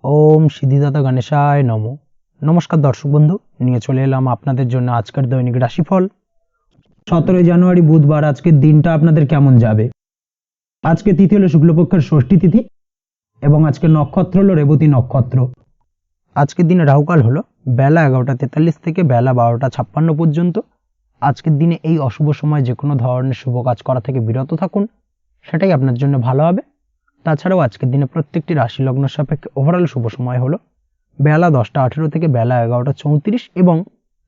ওম সিদ্ধিদাতা গণেশায় নমো। নমস্কার দর্শক বন্ধু, নিয়ে চলে এলাম আপনাদের জন্য আজকের দৈনিক রাশিফল। 17 জানুয়ারি বুধবার আজকের দিনটা আপনাদের কেমন যাবে। আজকে তিথি হলো শুক্লপক্ষের ষষ্ঠী তিথি এবং আজকের নক্ষত্র হলো রেবতী নক্ষত্র। আজকের দিনে রাহুকাল হলো বেলা 11:43 থেকে বেলা 12:56 পর্যন্ত। আজকের দিনে এই অশুভ সময় যে কোনো ধরনের শুভ কাজ করা থেকে বিরত থাকুন, সেটাই আপনার জন্য ভালো হবে। তাছাড়াও আজকের দিনে প্রত্যেকটি রাশি লগ্ন সাপেক্ষে ওভারঅল শুভ সময় হলো বেলা 10:18 থেকে বেলা 11:34 এবং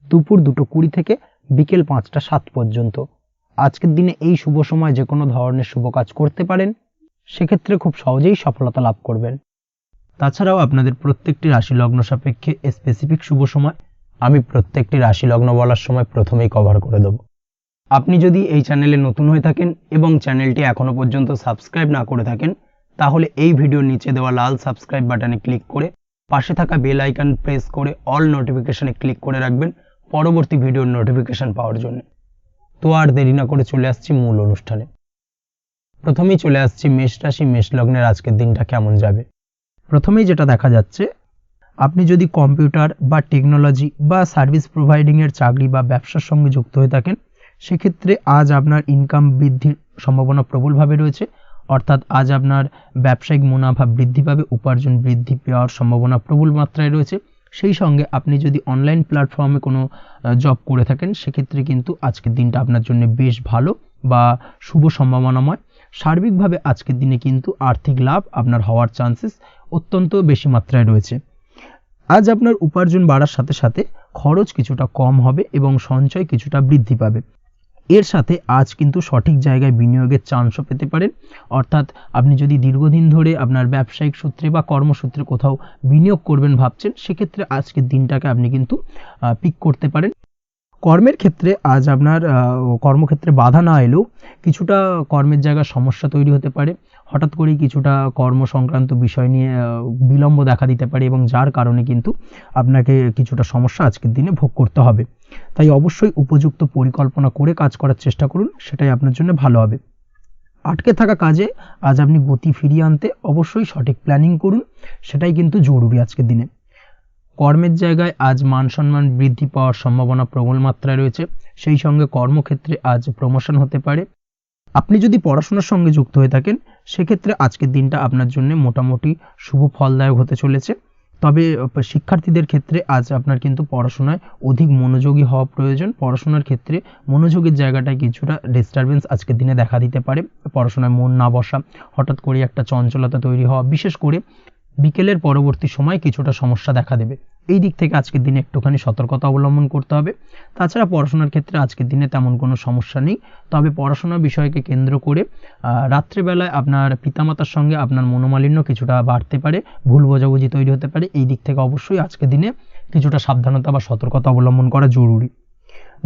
দুপুর 2:20 থেকে বিকেল 5:07 পর্যন্ত। আজকের দিনে এই শুভ সময় যে কোনো ধরনের শুভ কাজ করতে পারেন, সেক্ষেত্রে খুব সহজেই সফলতা লাভ করবেন। তাছাড়াও আপনাদের প্রত্যেকটি রাশি লগ্ন সাপেক্ষে স্পেসিফিক শুভ সময় আমি প্রত্যেকটি রাশি লগ্ন বলার সময় প্রথমেই কভার করে দেব। আপনি যদি এই চ্যানেলে নতুন হয়ে থাকেন এবং চ্যানেলটি এখনো পর্যন্ত সাবস্ক্রাইব না করে থাকেন, তাহলে এই ভিডিওর নিচে দেওয়া লাল সাবস্ক্রাইব বাটনে ক্লিক করে পাশে থাকা বেল আইকন প্রেস করে অল নোটিফিকেশনে ক্লিক করে রাখবেন পরবর্তী ভিডিওর নোটিফিকেশন পাওয়ার জন্য। তো আর দেরি না করে চলে আসছি মূল অনুষ্ঠানে। প্রথমেই চলে আসছি মেষ রাশি মেষ লগ্নের আজকের দিনটা কেমন যাবে। প্রথমেই যেটা দেখা যাচ্ছে, আপনি যদি কম্পিউটার বা টেকনোলজি বা সার্ভিস প্রোভাইডিংয়ের চাকরি বা ব্যবসার সঙ্গে যুক্ত হয়ে থাকেন, সেক্ষেত্রে আজ আপনার ইনকাম বৃদ্ধির সম্ভাবনা প্রবলভাবে রয়েছে। অর্থাৎ আজ আপনার ব্যবসায়িক মুনাফা বৃদ্ধি পাবে, উপার্জন বৃদ্ধি পাওয়ার সম্ভাবনা প্রবল মাত্রায় রয়েছে। সেই সঙ্গে আপনি যদি অনলাইন প্ল্যাটফর্মে কোনো জব করে থাকেন, সেক্ষেত্রে কিন্তু আজকের দিনটা আপনার জন্য বেশ ভালো বা শুভ সম্ভাবনাময়। সার্বিকভাবে আজকের দিনে কিন্তু আর্থিক লাভ আপনার হওয়ার চান্সেস অত্যন্ত বেশি মাত্রায় রয়েছে। আজ আপনার উপার্জন বাড়ার সাথে সাথে খরচ কিছুটা কম হবে এবং সঞ্চয় কিছুটা বৃদ্ধি পাবে। এর সাথে আজ কিন্তু সঠিক জায়গায় বিনিয়োগের চান্সও পেতে পারেন। অর্থাৎ আপনি যদি দীর্ঘদিন ধরে আপনার ব্যবসায়িক সূত্রে বা কর্মসূত্রে কোথাও বিনিয়োগ করবেন ভাবছেন, সেক্ষেত্রে আজকের দিনটাকে আপনি কিন্তু পিক করতে পারেন। কর্মের ক্ষেত্রে আজ আপনার কর্মক্ষেত্রে বাধা না এলেও কিছুটা কর্মের জায়গায় সমস্যা তৈরি হতে পারে। হঠাৎ করেই কিছুটা কর্ম সংক্রান্ত বিষয় নিয়ে বিলম্ব দেখা দিতে পারে এবং যার কারণে কিন্তু আপনাকে কিছুটা সমস্যা আজকের দিনে ভোগ করতে হবে। তাই অবশ্যই উপযুক্ত পরিকল্পনা করে কাজ করার চেষ্টা করুন, সেটাই আপনার জন্য ভালো হবে। আটকে থাকা কাজে আজ আপনি গতি ফিরিয়ে আনতে অবশ্যই সঠিক প্ল্যানিং করুন, সেটাই কিন্তু জরুরি আজকের দিনে। কর্মের জায়গায় আজ মান সম্মান বৃদ্ধি পাওয়ার সম্ভাবনা প্রবল মাত্রায় রয়েছে। সেই সঙ্গে কর্মক্ষেত্রে আজ প্রমোশন হতে পারে। আপনি যদি পড়াশোনার সঙ্গে যুক্ত হয়ে থাকেন, সেক্ষেত্রে আজকের দিনটা আপনার জন্য মোটামুটি শুভ ফলদায়ক হতে চলেছে। তবে শিক্ষার্থীদের ক্ষেত্রে আজ আপনার কিন্তু পড়াশোনায় অধিক মনোযোগী হওয়া প্রয়োজন। পড়াশোনার ক্ষেত্রে মনোযোগের জায়গাটায় কিছুটা ডিস্টারবেন্স আজকের দিনে দেখা দিতে পারে। পড়াশোনায় মন না বসা, হঠাৎ করে একটা চঞ্চলতা তৈরি হওয়া, বিশেষ করে বিকেলের পরবর্তী সময় কিছুটা সমস্যা দেখা দেবে। এই দিক থেকে আজকের দিনে একটুখানি সতর্কতা অবলম্বন করতে হবে। তাছাড়া পড়াশোনার ক্ষেত্রে আজকের দিনে তেমন কোনো সমস্যা নেই। তবে পড়াশোনার বিষয়কে কেন্দ্র করে রাত্রেবেলায় আপনার পিতামাতার সঙ্গে আপনার মনোমালিন্য কিছুটা বাড়তে পারে, ভুল বোঝাবুঝি তৈরি হতে পারে। এই দিক থেকে অবশ্যই আজকের দিনে কিছুটা সাবধানতা বা সতর্কতা অবলম্বন করা জরুরি।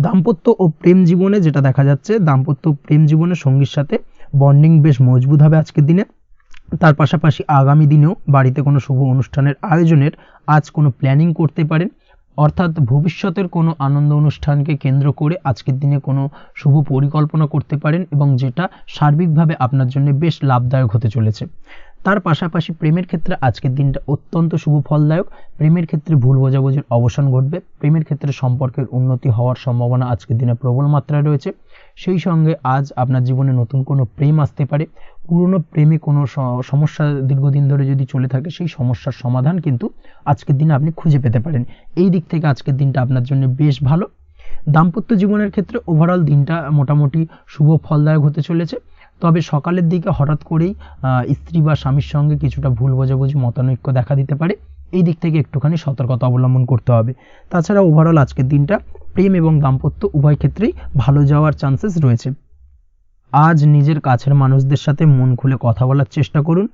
দাম্পত্য ও প্রেম জীবনে যেটা দেখা যাচ্ছে, দাম্পত্য প্রেম জীবনে সঙ্গীর সাথে বন্ডিং বেশ মজবুত হবে আজকের দিনে। তার পাশাপাশি আগামী দিনেও বাড়িতে কোনো শুভ অনুষ্ঠানের আয়োজনের আজ কোনো প্ল্যানিং করতে পারেন। অর্থাৎ ভবিষ্যতের কোনো আনন্দ অনুষ্ঠানকে কেন্দ্র করে আজকের দিনে কোনো শুভ পরিকল্পনা করতে পারেন এবং যেটা সার্বিকভাবে আপনার জন্য বেশ লাভদায়ক হতে চলেছে। তার পাশাপাশি প্রেমের ক্ষেত্রে আজকের দিনটা অত্যন্ত শুভ ফলদায়ক। প্রেমের ক্ষেত্রে ভুল বোঝাবুঝির অবসান ঘটবে। প্রেমের ক্ষেত্রে সম্পর্কের উন্নতি হওয়ার সম্ভাবনা আজকের দিনে প্রবল মাত্রায় রয়েছে। সেই সঙ্গে আজ আপনার জীবনে নতুন কোনো প্রেম আসতে পারে। পুরনো প্রেমে কোনো সমস্যা দীর্ঘদিন ধরে যদি চলে থাকে, সেই সমস্যার সমাধান কিন্তু আজকের দিনে আপনি খুঁজে পেতে পারেন। এই দিক থেকে আজকের দিনটা আপনার জন্য বেশ ভালো। দাম্পত্য জীবনের ক্ষেত্রে ওভারঅল দিনটা মোটামুটি শুভ ফলদায়ক হতে চলেছে। তবে সকালের দিকে হঠাৎ করেই স্ত্রী বা স্বামীর সঙ্গে কিছুটা ভুল বোঝাবুঝি মতানৈক্য দেখা দিতে পারে। এই দিক থেকে একটুখানি সতর্কতা অবলম্বন করতে হবে। তাছাড়া ওভারঅল আজকের দিনটা প্রেম এবং দাম্পত্য উভয় ক্ষেত্রেই ভালো যাওয়ার চান্সেস রয়েছে। আজ নিজের কাছের মানুষদের সাথে মন খুলে কথা বলার চেষ্টা করুন।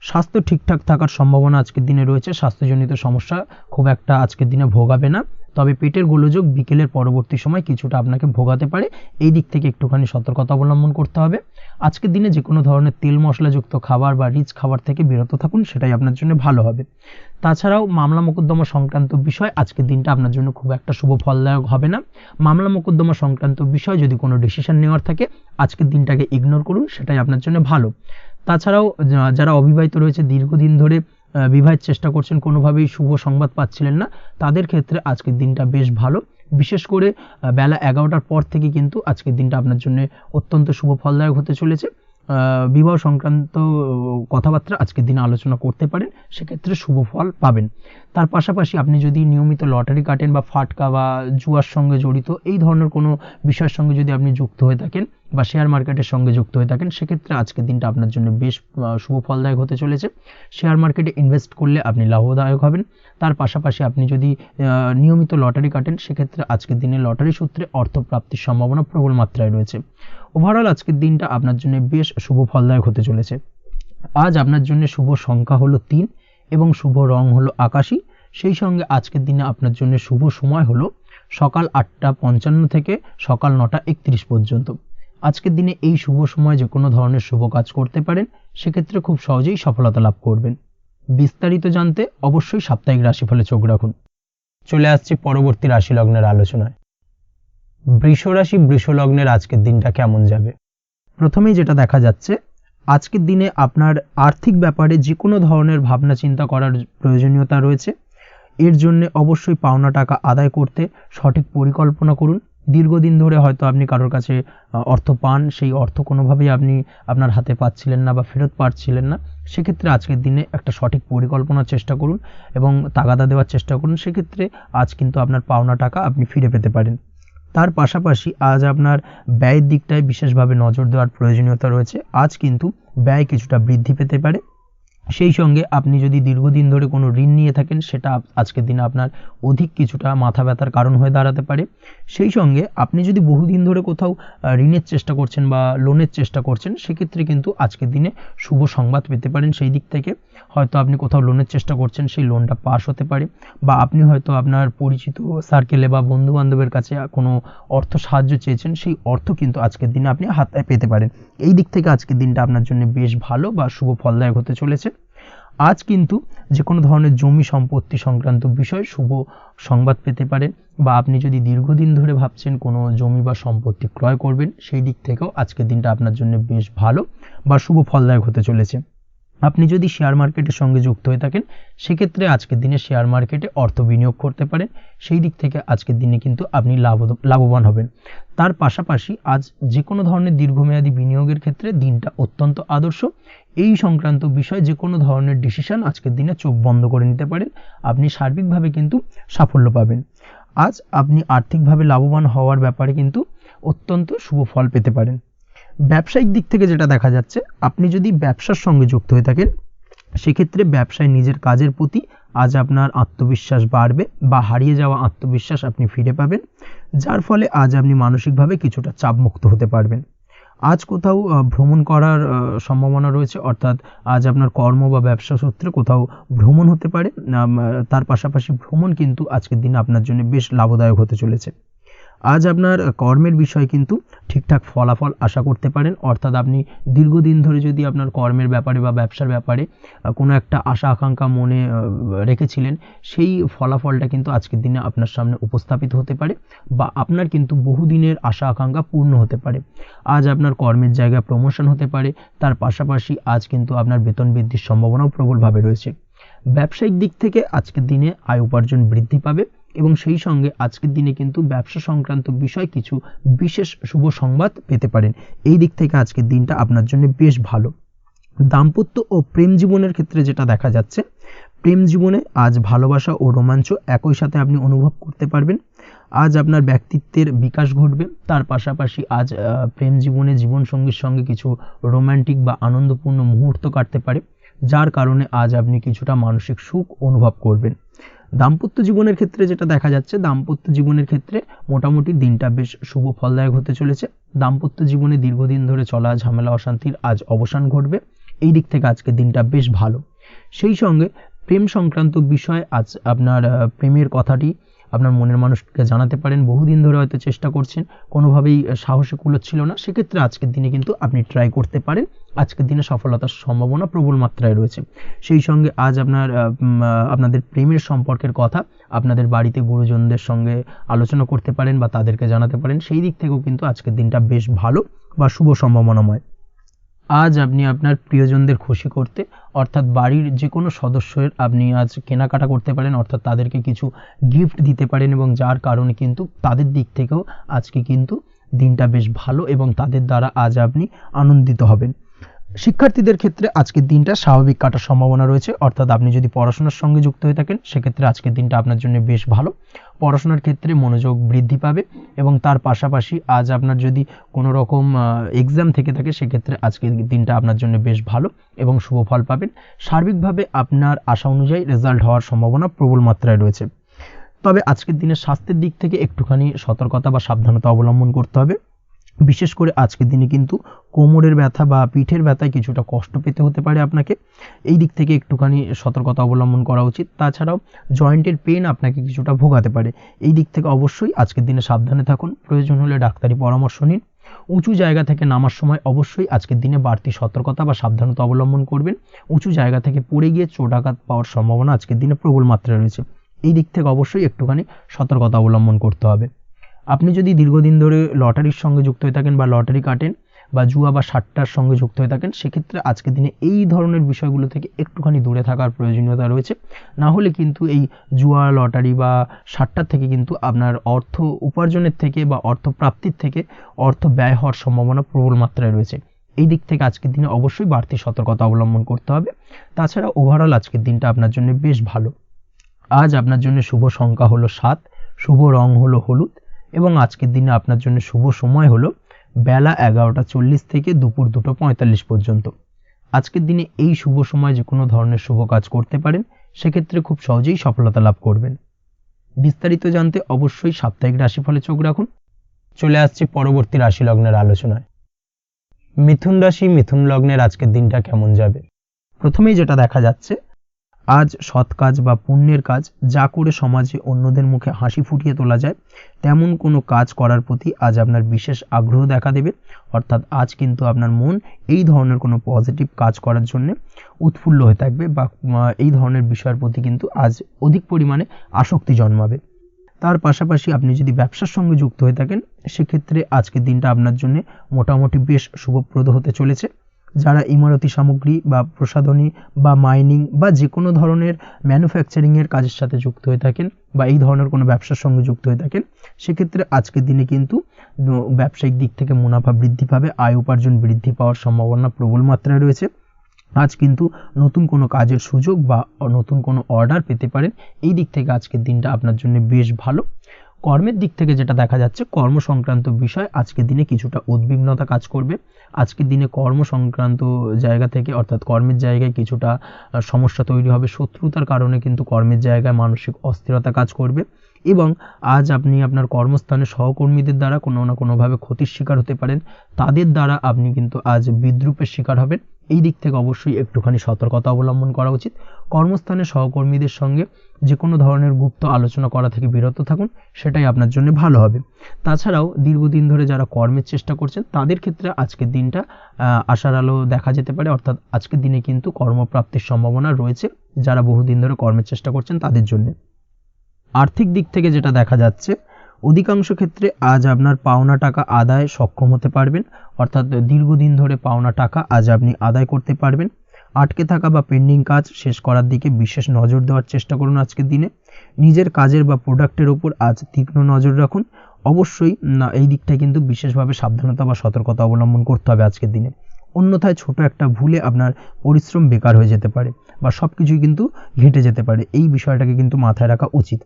স্বাস্থ্য ঠিকঠাক থাকার সম্ভাবনা আজকের দিনে রয়েছে। স্বাস্থ্যজনিত সমস্যা খুব একটা আজকের দিনে ভোগাবে না। তবে পেটের গোলযোগ বিকেলের পরবর্তী সময় কিছুটা আপনাকে ভোগাতে পারে। এই দিক থেকে একটুখানি সতর্কতা অবলম্বন করতে হবে। আজকের দিনে যে কোনো ধরনের তেল মশলাযুক্ত খাবার বা রিচ খাবার থেকে বিরত থাকুন, সেটাই আপনার জন্য ভালো হবে। তাছাড়াও মামলা মোকদ্দমা সংক্রান্ত বিষয় আজকের দিনটা আপনার জন্য খুব একটা শুভ ফলদায়ক হবে না। মামলা মোকদ্দমা সংক্রান্ত বিষয় যদি কোনো ডিসিশন নেওয়ার থাকে, আজকের দিনটাকে ইগনোর করুন, সেটাই আপনার জন্য ভালো। তাছাড়াও যারা অবিবাহিত রয়েছে, দীর্ঘদিন ধরে বিবাহের চেষ্টা করছেন, কোনোভাবেই শুভ সংবাদ পাচ্ছিলেন না, তাদের ক্ষেত্রে আজকের দিনটা বেশ ভালো। বিশেষ করে বেলা 11টার পর থেকে কিন্তু আজকের দিনটা আপনার জন্য অত্যন্ত শুভ ফলদায়ক হতে চলেছে। বিবাহ সংক্রান্ত কথাবার্তা আজকের দিনে আলোচনা করতে পারেন, সেক্ষেত্রে শুভ ফল পাবেন। তার পাশাপাশি আপনি যদি নিয়মিত লটারি কাটেন বা ফাটকা বা জুয়ার সঙ্গে জড়িত এই ধরনের কোনো বিষয়ের সঙ্গে যদি আপনি যুক্ত হয়ে থাকেন বা শেয়ার মার্কেটের সঙ্গে যুক্ত হয়ে থাকেন, সেক্ষেত্রে আজকের দিনটা আপনার জন্য বেশ শুভ ফলদায়ক হতে চলেছে। শেয়ার মার্কেটে ইনভেস্ট করলে আপনি লাভদায়ক হবেন। তার পাশাপাশি আপনি যদি নিয়মিত লটারি কাটেন, সেক্ষেত্রে আজকের দিনে লটারি সূত্রে অর্থ প্রাপ্তির সম্ভাবনা প্রবল মাত্রায় রয়েছে। ওভারঅল আজকের দিনটা আপনার জন্য বেশ শুভ ফলদায়ক হতে চলেছে। আজ আপনার জন্য শুভ সংখ্যা হলো 3 এবং শুভ রং হলো আকাশী। সেই সঙ্গে আজকের দিনে আপনার জন্য শুভ সময় হলো সকাল 8:55 থেকে সকাল 9:31 পর্যন্ত। আজকের দিনে এই শুভ সময় যে কোনো ধরনের শুভ কাজ করতে পারেন, সেক্ষেত্রে খুব সহজেই সফলতা লাভ করবেন। বিস্তারিত জানতে অবশ্যই সাপ্তাহিক রাশিফলে চোখ রাখুন। চলে আসছি পরবর্তী রাশি লগ্নের আলোচনায়। বৃষ রাশি, বৃষ লগ্নের আজকের দিনটা কেমন যাবে? প্রথমেই যেটা দেখা যাচ্ছে, আজকের দিনে আপনার আর্থিক ব্যাপারে যে কোনো ধরনের ভাবনা চিন্তা করার প্রয়োজনীয়তা রয়েছে। এর জন্য অবশ্যই পাওনা টাকা আদায় করতে সঠিক পরিকল্পনা করুন। দীর্ঘদিন ধরে হয়তো আপনি কারোর কাছে অর্থ পান, সেই অর্থ কোনোভাবেই আপনি আপনার হাতে পাচ্ছিলেন না বা ফেরত পাচ্ছিলেন না, সেক্ষেত্রে আজকের দিনে একটা সঠিক পরিকল্পনার চেষ্টা করুন এবং তাগাদা দেওয়ার চেষ্টা করুন। সেক্ষেত্রে আজ কিন্তু আপনার পাওনা টাকা আপনি ফিরে পেতে পারেন। তার পাশাপাশি আজ আপনার ব্যয়ের দিকটায় বিশেষভাবে নজর দেওয়ার প্রয়োজনীয়তা রয়েছে। আজ কিন্তু ব্যয় কিছুটা বৃদ্ধি পেতে পারে। সেই সঙ্গে আপনি যদি দীর্ঘদিন ধরে কোনো ঋণ নিয়ে থাকেন, সেটা আজকের দিনে আপনার অধিক কিছুটা মাথা ব্যথার কারণ হয়ে দাঁড়াতে পারে। সেই সঙ্গে আপনি যদি বহুদিন ধরে কোথাও ঋণের চেষ্টা করছেন বা লোনের চেষ্টা করছেন, সেক্ষেত্রে কিন্তু আজকের দিনে শুভ সংবাদ পেতে পারেন। সেই দিক থেকে হয়তো আপনি কোথাও লোনের চেষ্টা করছেন, সেই লোনটা পাস হতে পারে, বা আপনি হয়তো আপনার পরিচিত সার্কেলে বা বন্ধু বান্ধবের কাছে কোনো অর্থ সাহায্য চেয়েছেন, সেই অর্থ কিন্তু আজকের দিনে আপনি হাতে পেতে পারেন। এই দিক থেকে আজকের দিনটা আপনার জন্য বেশ ভালো বা শুভ ফলদায়ক হতে চলেছে। আজ কিন্তু যে কোনো ধরনের জমি সম্পত্তি সংক্রান্ত বিষয়ে শুভ সংবাদ পেতে পারেন, বা আপনি যদি দীর্ঘদিন ধরে ভাবছেন কোনো জমি বা সম্পত্তি ক্রয় করবেন, সেই দিক থেকেও আজকের দিনটা আপনার জন্য বেশ ভালো বা শুভ ফলদায়ক হতে চলেছে। আপনি যদি শেয়ার মার্কেটের সঙ্গে যুক্ত হয়ে থাকেন, সেক্ষেত্রে আজকের দিনে শেয়ার মার্কেটে অর্থ বিনিয়োগ করতে পারেন। সেই দিক থেকে আজকের দিনে কিন্তু আপনি লাভবান হবেন। তার পাশাপাশি আজ যে কোনো ধরনের দীর্ঘমেয়াদী বিনিয়োগের ক্ষেত্রে দিনটা অত্যন্ত আদর্শ। এই সংক্রান্ত বিষয়ে যে কোনো ধরনের ডিসিশন আজকের দিনে চোখ বন্ধ করে নিতে পারেন, আপনি সার্বিকভাবে কিন্তু সাফল্য পাবেন। আজ আপনি আর্থিকভাবে লাভবান হওয়ার ব্যাপারে কিন্তু অত্যন্ত শুভ ফল পেতে পারেন। ব্যবসায়িক দিক থেকে যেটা দেখা যাচ্ছে, আপনি যদি ব্যবসার সঙ্গে যুক্ত হয়ে থাকেন, সেক্ষেত্রে ব্যবসায় নিজের কাজের প্রতি আজ আপনার আত্মবিশ্বাস বাড়বে বা হারিয়ে যাওয়া আত্মবিশ্বাস আপনি ফিরে পাবেন, যার ফলে আজ আপনি মানসিকভাবে কিছুটা চাপমুক্ত হতে পারবেন। আজ কোথাও ভ্রমণ করার সম্ভাবনা রয়েছে, অর্থাৎ আজ আপনার কর্ম বা ব্যবসা সূত্রে কোথাও ভ্রমণ হতে পারে। তার পাশাপাশি ভ্রমণ কিন্তু আজকের দিনে আপনার জন্য বেশ লাভদায়ক হতে চলেছে। আজ আপনার কর্মের বিষয়ে কিন্তু ঠিকঠাক ফলাফল আশা করতে পারেন, অর্থাৎ আপনি দীর্ঘদিন ধরে যদি আপনার কর্মের ব্যাপারে বা ব্যবসার ব্যাপারে কোনো একটা আশা আকাঙ্ক্ষা মনে রেখেছিলেন, সেই ফলাফলটা কিন্তু আজকের দিনে আপনার সামনে উপস্থাপিত হতে পারে, বা আপনার কিন্তু বহুদিনের আশা আকাঙ্ক্ষা পূর্ণ হতে পারে। আজ আপনার কর্মের জায়গায় প্রমোশন হতে পারে। তার পাশাপাশি আজ কিন্তু আপনার বেতন বৃদ্ধির সম্ভাবনাও প্রবলভাবে রয়েছে। ব্যবসায়িক দিক থেকে আজকের দিনে আয় উপার্জন বৃদ্ধি পাবে, এবং সেই সঙ্গে আজকের দিনে কিন্তু ব্যবসা সংক্রান্ত বিষয় কিছু বিশেষ শুভ সংবাদ পেতে পারেন। এই দিক থেকে আজকের দিনটা আপনার জন্য বেশ ভালো। দাম্পত্য ও প্রেম জীবনের ক্ষেত্রে যেটা দেখা যাচ্ছে, প্রেম জীবনে আজ ভালোবাসা ও রোমাঞ্চ একই সাথে আপনি অনুভব করতে পারবেন। আজ আপনার ব্যক্তিত্বের বিকাশ ঘটবে। তার পাশাপাশি আজ প্রেম জীবনে জীবনসঙ্গীর সঙ্গে কিছু রোমান্টিক বা আনন্দপূর্ণ মুহূর্ত কাটতে পারে, যার কারণে আজ আপনি কিছুটা মানসিক সুখ অনুভব করবেন। দাম্পত্য জীবনের ক্ষেত্রে যেটা দেখা যাচ্ছে, দাম্পত্য জীবনের ক্ষেত্রে মোটামুটি দিনটা বেশ শুভ ফলদায়ক হতে চলেছে। দাম্পত্য জীবনে দীর্ঘদিন ধরে চলা ঝামেলা অশান্তির আজ অবসান ঘটবে। এই দিক থেকে আজকের দিনটা বেশ ভালো। সেই সঙ্গে প্রেম সংক্রান্ত বিষয় আজ আপনার প্রেমের কথাটি আপনার মনের মানুষকে জানাতে পারেন। বহুদিন ধরে হয়তো চেষ্টা করছেন, কোনোভাবেই সাহসে কুলোচ্ছিল না, সেক্ষেত্রে আজকের দিনে কিন্তু আপনি ট্রাই করতে পারেন। আজকের দিনে সফলতার সম্ভাবনা প্রবল মাত্রায় রয়েছে। সেই সঙ্গে আজ আপনাদের প্রেমের সম্পর্কের কথা আপনাদের বাড়িতে গুরুজনদের সঙ্গে আলোচনা করতে পারেন বা তাদেরকে জানাতে পারেন। সেই দিক থেকেও কিন্তু আজকের দিনটা বেশ ভালো বা শুভ সম্ভাবনাময়। আজ আপনি আপনার প্রিয়জনদের খুশি করতে অর্থাৎ বাড়ির যে কোনো সদস্যের আপনি আজ কেনাকাটা করতে পারেন, অর্থাৎ তাদেরকে কিছু গিফট দিতে পারেন এবং যার কারণে কিন্তু তাদের দিক থেকেও আজকে কিন্তু দিনটা বেশ ভালো এবং তাদের দ্বারা আজ আপনি আনন্দিত হবেন। শিক্ষার্থীদের ক্ষেত্রে আজকের দিনটা স্বাভাবিক কাটার সম্ভাবনা রয়েছে, অর্থাৎ আপনি যদি পড়াশোনার সঙ্গে যুক্ত হয়ে থাকেন সেক্ষেত্রে আজকের দিনটা আপনার জন্য বেশ ভালো। পড়াশোনার ক্ষেত্রে মনোযোগ বৃদ্ধি পাবে এবং তার পাশাপাশি আজ আপনার যদি কোনো রকম এক্সাম থেকে থাকে সেক্ষেত্রে আজকের দিনটা আপনার জন্য বেশ ভালো এবং শুভ ফল পাবেন। সার্বিকভাবে আপনার আশা অনুযায়ী রেজাল্ট হওয়ার সম্ভাবনা প্রবল মাত্রায় রয়েছে। তবে আজকের দিনে স্বাস্থ্যের দিক থেকে একটুখানি সতর্কতা বা সাবধানতা অবলম্বন করতে হবে। বিশেষ করে আজকের দিনে কিন্তু কোমরের ব্যথা বা পিঠের ব্যথায় কিছুটা কষ্ট পেতে হতে পারে আপনাকে, এই দিক থেকে একটুখানি সতর্কতা অবলম্বন করা উচিত। তাছাড়াও জয়েন্টের পেন আপনাকে কিছুটা ভোগাতে পারে, এই দিক থেকে অবশ্যই আজকের দিনে সাবধানে থাকুন, প্রয়োজন হলে ডাক্তারি পরামর্শ নিন। উঁচু জায়গা থেকে নামার সময় অবশ্যই আজকের দিনে বাড়তি সতর্কতা বা সাবধানতা অবলম্বন করবেন। উঁচু জায়গা থেকে পড়ে গিয়ে চোটাঘাত পাওয়ার সম্ভাবনা আজকের দিনে প্রবল মাত্রায় রয়েছে, এই দিক থেকে অবশ্যই একটুখানি সতর্কতা অবলম্বন করতে হবে। আপনি যদি দীর্ঘদিন ধরে লটারির সঙ্গে যুক্ত হয়ে থাকেন বা লটারি কাটেন বা জুয়া বা সাট্টার সঙ্গে যুক্ত হয়ে থাকেন সেক্ষেত্রে আজকের দিনে এই ধরনের বিষয়গুলো থেকে একটুখানি দূরে থাকার প্রয়োজনীয়তা রয়েছে। না হলে কিন্তু এই জুয়া, লটারি বা সাট্টার থেকে কিন্তু আপনার অর্থ উপার্জনের থেকে বা অর্থ প্রাপ্তির থেকে অর্থ ব্যয় হওয়ার সম্ভাবনা প্রবল মাত্রায় রয়েছে, এই দিক থেকে আজকের দিনে অবশ্যই বাড়তি সতর্কতা অবলম্বন করতে হবে। তাছাড়া ওভারঅল আজকের দিনটা আপনার জন্য বেশ ভালো। আজ আপনার জন্য শুভ সংখ্যা হলো 7, শুভ রং হলো হলুদ এবং আজকের দিনে আপনার জন্য শুভ সময় হলো বেলা 11:40 থেকে দুপুর 2:45 পর্যন্ত। আজকের দিনে এই শুভ সময় যে কোনো ধরনের শুভ কাজ করতে পারেন, সেক্ষেত্রে খুব সহজেই সফলতা লাভ করবেন। বিস্তারিত জানতে অবশ্যই সাপ্তাহিক রাশিফলে চোখ রাখুন। চলে আসছে পরবর্তী রাশি লগ্নের আলোচনায়। মিথুন রাশি, মিথুন লগ্নের আজকের দিনটা কেমন যাবে? প্রথমেই যেটা দেখা যাচ্ছে, আজ সৎ কাজ বা পুণ্যের কাজ যা করে সমাজে অন্যদের মুখে হাসি ফুটিয়ে তোলা যায় তেমন কোনো কাজ করার প্রতি আজ আপনার বিশেষ আগ্রহ দেখা দেবে, অর্থাৎ আজ কিন্তু আপনার মন এই ধরনের কোনো পজিটিভ কাজ করার জন্য উৎফুল্ল হয়ে থাকবে বা এই ধরনের বিষয়ের প্রতি কিন্তু আজ অধিক পরিমাণে আসক্তি জন্মাবে। তার পাশাপাশি আপনি যদি ব্যবসার সঙ্গে যুক্ত হয়ে থাকেন সেক্ষেত্রে আজকের দিনটা আপনার জন্য মোটামুটি বেশ শুভপ্রদ হতে চলেছে। যারা ইমারতি সামগ্রী বা প্রসাধনী বা মাইনিং বা যে কোনো ধরনের ম্যানুফ্যাকচারিংয়ের কাজের সাথে যুক্ত হয়ে থাকেন বা এই ধরনের কোনো ব্যবসার সঙ্গে যুক্ত হয়ে থাকেন সেক্ষেত্রে আজকের দিনে কিন্তু ব্যবসায়িক দিক থেকে মুনাফা বৃদ্ধি পাবে, আয় উপার্জন বৃদ্ধি পাওয়ার সম্ভাবনা প্রবল মাত্রায় রয়েছে। আজ কিন্তু নতুন কোনো কাজের সুযোগ বা নতুন কোনো অর্ডার পেতে পারেন, এই দিক থেকে আজকের দিনটা আপনার জন্য বেশ ভালো। কর্মের দিক থেকে যেটা দেখা যাচ্ছে, কর্ম সংক্রান্ত বিষয় আজকের দিনে কিছুটা উদ্বিগ্নতা কাজ করবে। আজকের দিনে কর্ম সংক্রান্ত জায়গা থেকে অর্থাৎ কর্মের জায়গায় কিছুটা সমস্যা তৈরি হবে, শত্রুতার কারণে কিন্তু কর্মের জায়গায় মানসিক অস্থিরতা কাজ করবে এবং আজ আপনি আপনার কর্মস্থানে সহকর্মীদের দ্বারা কোনো না কোনোভাবে ক্ষতির শিকার হতে পারেন, তাদের দ্বারা আপনি কিন্তু আজ বিদ্রূপের শিকার হবেন, এই দিক থেকে অবশ্যই একটুখানি সতর্কতা অবলম্বন করা উচিত। কর্মস্থানে সহকর্মীদের সঙ্গে যে কোনো ধরনের গুপ্ত আলোচনা করা থেকে বিরত থাকুন, সেটাই আপনার জন্য ভালো হবে। তাছাড়াও দীর্ঘদিন ধরে যারা কর্মের চেষ্টা করছেন তাদের ক্ষেত্রে আজকের দিনটা আশার আলো দেখা যেতে পারে, অর্থাৎ আজকের দিনে কিন্তু কর্মপ্রাপ্তির সম্ভাবনা রয়েছে যারা বহুদিন ধরে কর্মের চেষ্টা করছেন তাদের জন্য। আর্থিক দিক থেকে যেটা দেখা যাচ্ছে, অধিকাংশ ক্ষেত্রে আজ আপনার পাওনা টাকা আদায় সক্ষম হতে পারবেন, অর্থাৎ দীর্ঘদিন ধরে পাওনা টাকা আজ আপনি আদায় করতে পারবেন। আটকে থাকা বা পেন্ডিং কাজ শেষ করার দিকে বিশেষ নজর দেওয়ার চেষ্টা করুন আজকের দিনে। নিজের কাজের বা প্রোডাক্টের উপর আজ তীক্ষ্ণ নজর রাখুন। অবশ্যই এই দিকটায় কিন্তু বিশেষভাবে সাবধানতা বা সতর্কতা অবলম্বন করতে হবে আজকের দিনে, অন্যথায় ছোট একটা ভুলে আপনার পরিশ্রম বেকার হয়ে যেতে পারে বা সব কিছুই কিন্তু ঘেঁটে যেতে পারে, এই বিষয়টাকে কিন্তু মাথায় রাখা উচিত।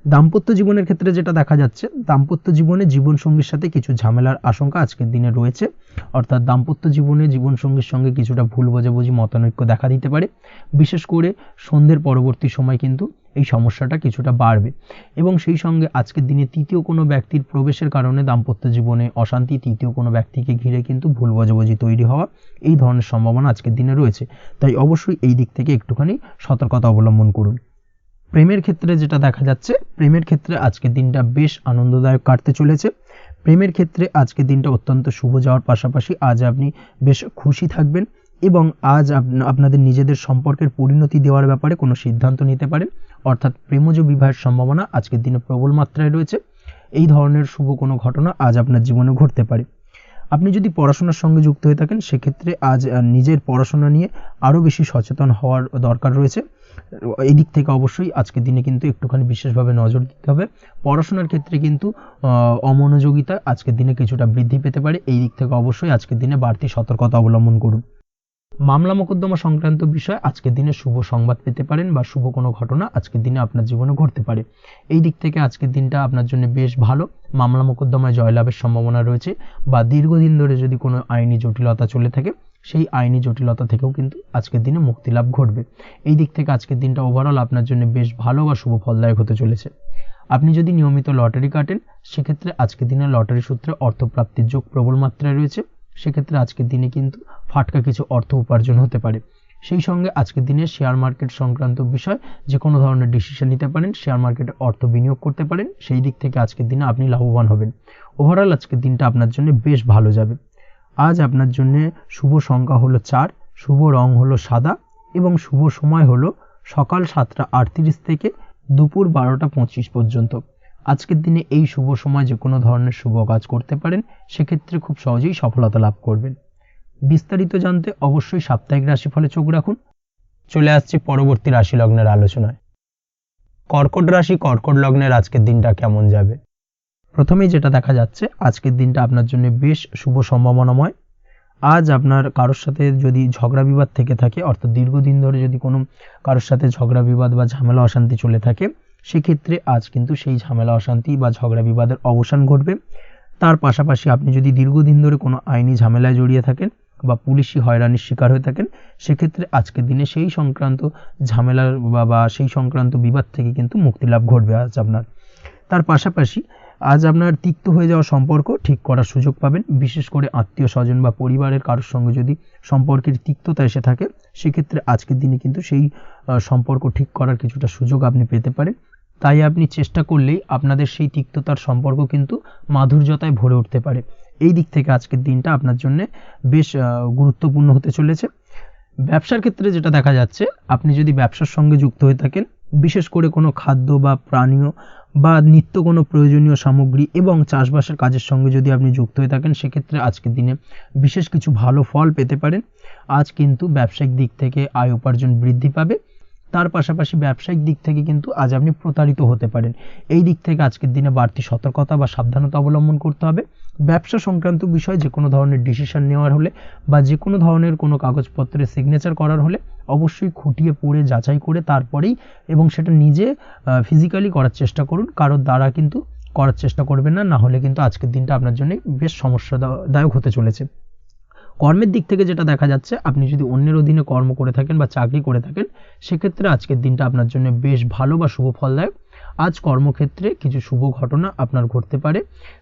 দাম্পত্য জীবনের ক্ষেত্রে যেটা দেখা যাচ্ছে, দাম্পত্য জীবনে জীবনসঙ্গীর সাথে কিছু ঝামেলার আশঙ্কা আজকের দিনে রয়েছে, অর্থাৎ দাম্পত্য জীবনে জীবনসঙ্গীর সঙ্গে কিছুটা ভুল বোঝাবুঝি মতানৈক্য দেখা দিতে পারে। বিশেষ করে সন্ধ্যের পরবর্তী সময় কিন্তু এই সমস্যাটা কিছুটা বাড়বে এবং সেই সঙ্গে আজকের দিনে তৃতীয় কোনো ব্যক্তির প্রবেশের কারণে দাম্পত্য জীবনে অশান্তি, তৃতীয় কোনো ব্যক্তিকে ঘিরে কিন্তু ভুল বোঝাবুঝি তৈরি হওয়া, এই ধরনের সম্ভাবনা আজকের দিনে রয়েছে। তাই অবশ্যই এই দিক থেকে একটুখানি সতর্কতা অবলম্বন করুন। প্রেমের ক্ষেত্রে যেটা দেখা যাচ্ছে, প্রেমের ক্ষেত্রে আজকের দিনটা বেশ আনন্দদায়ক কাটতে চলেছে। প্রেমের ক্ষেত্রে আজকের দিনটা অত্যন্ত শুভ যাওয়ার পাশাপাশি আজ আপনি বেশ খুশি থাকবেন এবং আজ আপনাদের নিজেদের সম্পর্কের পরিণতি দেওয়ার ব্যাপারে কোনো সিদ্ধান্ত নিতে পারেন, অর্থাৎ প্রেমজ বিবাহের সম্ভাবনা আজকের দিনে প্রবল মাত্রায় রয়েছে। এই ধরনের শুভ কোনো ঘটনা আজ আপনার জীবনে ঘটতে পারে। আপনি যদি পড়াশোনার সঙ্গে যুক্ত হয়ে থাকেন সেক্ষেত্রে আজ নিজের পড়াশোনা নিয়ে আরও বেশি সচেতন হওয়ার দরকার রয়েছে। এই দিক থেকে অবশ্যই আজকের দিনে কিন্তু একটুখানি বিশেষভাবে নজর দিতে হবে। পড়াশোনার ক্ষেত্রে কিন্তু অমনোযোগিতা আজকের দিনে কিছুটা বৃদ্ধি পেতে পারে। এই দিক থেকে অবশ্যই আজকের দিনে বাড়তি সতর্কতা অবলম্বন করুন। মামলা মোকদ্দমা সংক্রান্ত বিষয় আজকের দিনে শুভ সংবাদ পেতে পারেন বা শুভ কোনো ঘটনা আজকের দিনে আপনার জীবনে ঘটতে পারে। এই দিক থেকে আজকের দিনটা আপনার জন্য বেশ ভালো। মামলা মোকদ্দমায় জয়লাভের সম্ভাবনা রয়েছে, বা দীর্ঘদিন ধরে যদি কোনো আইনি জটিলতা চলে থাকে সেই আইনি জটিলতা থেকেও কিন্তু আজকের দিনে মুক্তি লাভ ঘটবে। এই দিক থেকে আজকের দিনটা ওভারঅল আপনার জন্য বেশ ভালো বা শুভ ফলদায়ক হতে চলেছে। আপনি যদি নিয়মিত লটারি কাটেন সেক্ষেত্রে আজকের দিনে লটারি সূত্রে অর্থপ্রাপ্তির যোগ প্রবল মাত্রায় রয়েছে। সেক্ষেত্রে আজকের দিনে কিন্তু ফাটকা কিছু অর্থ উপার্জন হতে পারে। সেই সঙ্গে আজকের দিনে শেয়ার মার্কেট সংক্রান্ত বিষয় যে কোনো ধরনের ডিসিশন নিতে পারেন, শেয়ার মার্কেটে অর্থ বিনিয়োগ করতে পারেন, সেই দিক থেকে আজকের দিনে আপনি লাভবান হবেন। ওভারঅল আজকের দিনটা আপনার জন্য বেশ ভালো যাবে। আজ আপনার জন্য শুভ সংখ্যা হলো 4, শুভ রং হলো সাদা এবং শুভ সময় হলো সকাল 7:38 থেকে দুপুর 12:25 পর্যন্ত। আজকের দিনে এই শুভ সময় যে কোনো ধরনের শুভ কাজ করতে পারেন, সেক্ষেত্রে খুব সহজেই সফলতা লাভ করবেন। বিস্তারিত জানতে অবশ্যই সাপ্তাহিক রাশিফলে চোখ রাখুন। চলে আসছি পরবর্তী রাশি লগ্নের আলোচনায়। কর্কট রাশি, কর্কট লগ্নের আজকের দিনটা কেমন যাবে? প্রথমেই যেটা দেখা যাচ্ছে আজকের দিনটা আপনার জন্য বেশ শুভ সম্ভাবনাময়। আজ আপনার কারোর সাথে যদি ঝগড়া বিবাদ থেকে থাকে, অর্থাৎ দীর্ঘদিন ধরে যদি কোনো কারোর সাথে ঝগড়া বিবাদ বা ঝামেলা অশান্তি চলে থাকে, সেক্ষেত্রে আজ কিন্তু সেই ঝামেলা অশান্তি বা ঝগড়া বিবাদের অবসান ঘটবে। তার পাশাপাশি আপনি যদি দীর্ঘদিন ধরে কোনো আইনি ঝামেলায় জড়িয়ে থাকেন বা পুলিশি হয়রানির শিকার হয়ে থাকেন, সেক্ষেত্রে আজকের দিনে সেই সংক্রান্ত ঝামেলার বা সেই সংক্রান্ত বিবাদ থেকে কিন্তু মুক্তি লাভ ঘটবে আজ আপনার। তার পাশাপাশি আজ আপনার তিক্ত হয়ে যাওয়া সম্পর্ক ঠিক করার সুযোগ পাবেন। বিশেষ করে আত্মীয় স্বজন বা পরিবারের কারোর সঙ্গে যদি সম্পর্কের তিক্ততা এসে থাকে, সেক্ষেত্রে আজকের দিনে কিন্তু সেই সম্পর্ক ঠিক করার কিছুটা সুযোগ আপনি পেতে পারেন। তাই আপনি চেষ্টা করলেই আপনাদের সেই তিক্ততার সম্পর্ক কিন্তু মাধুর্যতায় ভরে উঠতে পারে। এই দিক থেকে আজকের দিনটা আপনার জন্য বেশ গুরুত্বপূর্ণ হতে চলেছে। ব্যবসার ক্ষেত্রে যেটা দেখা যাচ্ছে, আপনি যদি ব্যবসার সঙ্গে যুক্ত হয়ে থাকেন, বিশেষ করে কোনো খাদ্য বা পানীয় বা নিত্য কোনো প্রয়োজনীয় সামগ্রী এবং চাষবাসের কাজের সঙ্গে যদি আপনি যুক্ত হয়ে থাকেন, সেক্ষেত্রে আজকের দিনে বিশেষ কিছু ভালো ফল পেতে পারেন। আজ কিন্তু ব্যবসায়িক দিক থেকে আয় উপার্জন বৃদ্ধি পাবে। তার পাশাপাশি ব্যবসায়িক দিক থেকে কিন্তু আজ আপনি প্রতারিত হতে পারেন। এই দিক থেকে আজকের দিনে বাড়তি সতর্কতা বা সাবধানতা অবলম্বন করতে হবে। ব্যবসা সংক্রান্ত বিষয় যে কোনো ধরনের ডিসিশন নেওয়ার হলে বা যে কোনো ধরনের কোনো কাগজপত্রে সিগনেচার করার হলে অবশ্যই খুঁটিয়ে পড়ে যাচাই করে তারপরেই, এবং সেটা নিজে ফিজিক্যালি করার চেষ্টা করুন, কারোর দ্বারা কিন্তু করার চেষ্টা করবেন না, না হলে কিন্তু আজকের দিনটা আপনার জন্য বেশ সমস্যাদায়ক হতে চলেছে। কর্মের দিক থেকে যেটা দেখা যাচ্ছে, আপনি যদি অন্যের অধীনে কর্ম করে থাকেন বা চাকরি করে থাকেন, সেক্ষেত্রে আজকের দিনটা আপনার জন্য বেশ ভালো বা শুভ ফলদায়ক। আজ কর্মক্ষেত্রে কিছু শুভ ঘটনা আপনার ঘটতে পারে।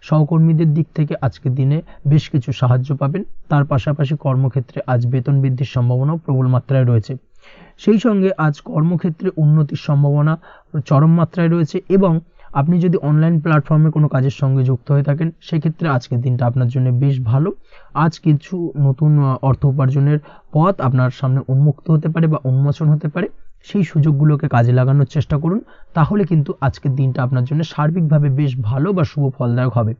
সহকর্মীদের দিক থেকে আজকের দিনে বেশ কিছু সাহায্য পাবেন। তার পাশাপাশি কর্মক্ষেত্রে আজ বেতন বৃদ্ধির সম্ভাবনাও প্রবল মাত্রায় রয়েছে। সেই সঙ্গে আজ কর্মক্ষেত্রে উন্নতির সম্ভাবনা চরম মাত্রায় রয়েছে, এবং আপনি যদি অনলাইন প্ল্যাটফর্মে কোনো কাজের সঙ্গে যুক্ত হয়ে থাকেন, সেক্ষেত্রে আজকের দিনটা আপনার জন্য বেশ ভালো। আজ কিছু নতুন অর্থ উপার্জনের পথ আপনার সামনে উন্মুক্ত হতে পারে বা উন্মোচন হতে পারে। সেই সুযোগগুলোকে কাজে লাগানোর চেষ্টা করুন, তাহলে কিন্তু আজকের দিনটা আপনার জন্য সার্বিকভাবে বেশ ভালো বা শুভ ফলদায়ক হবে।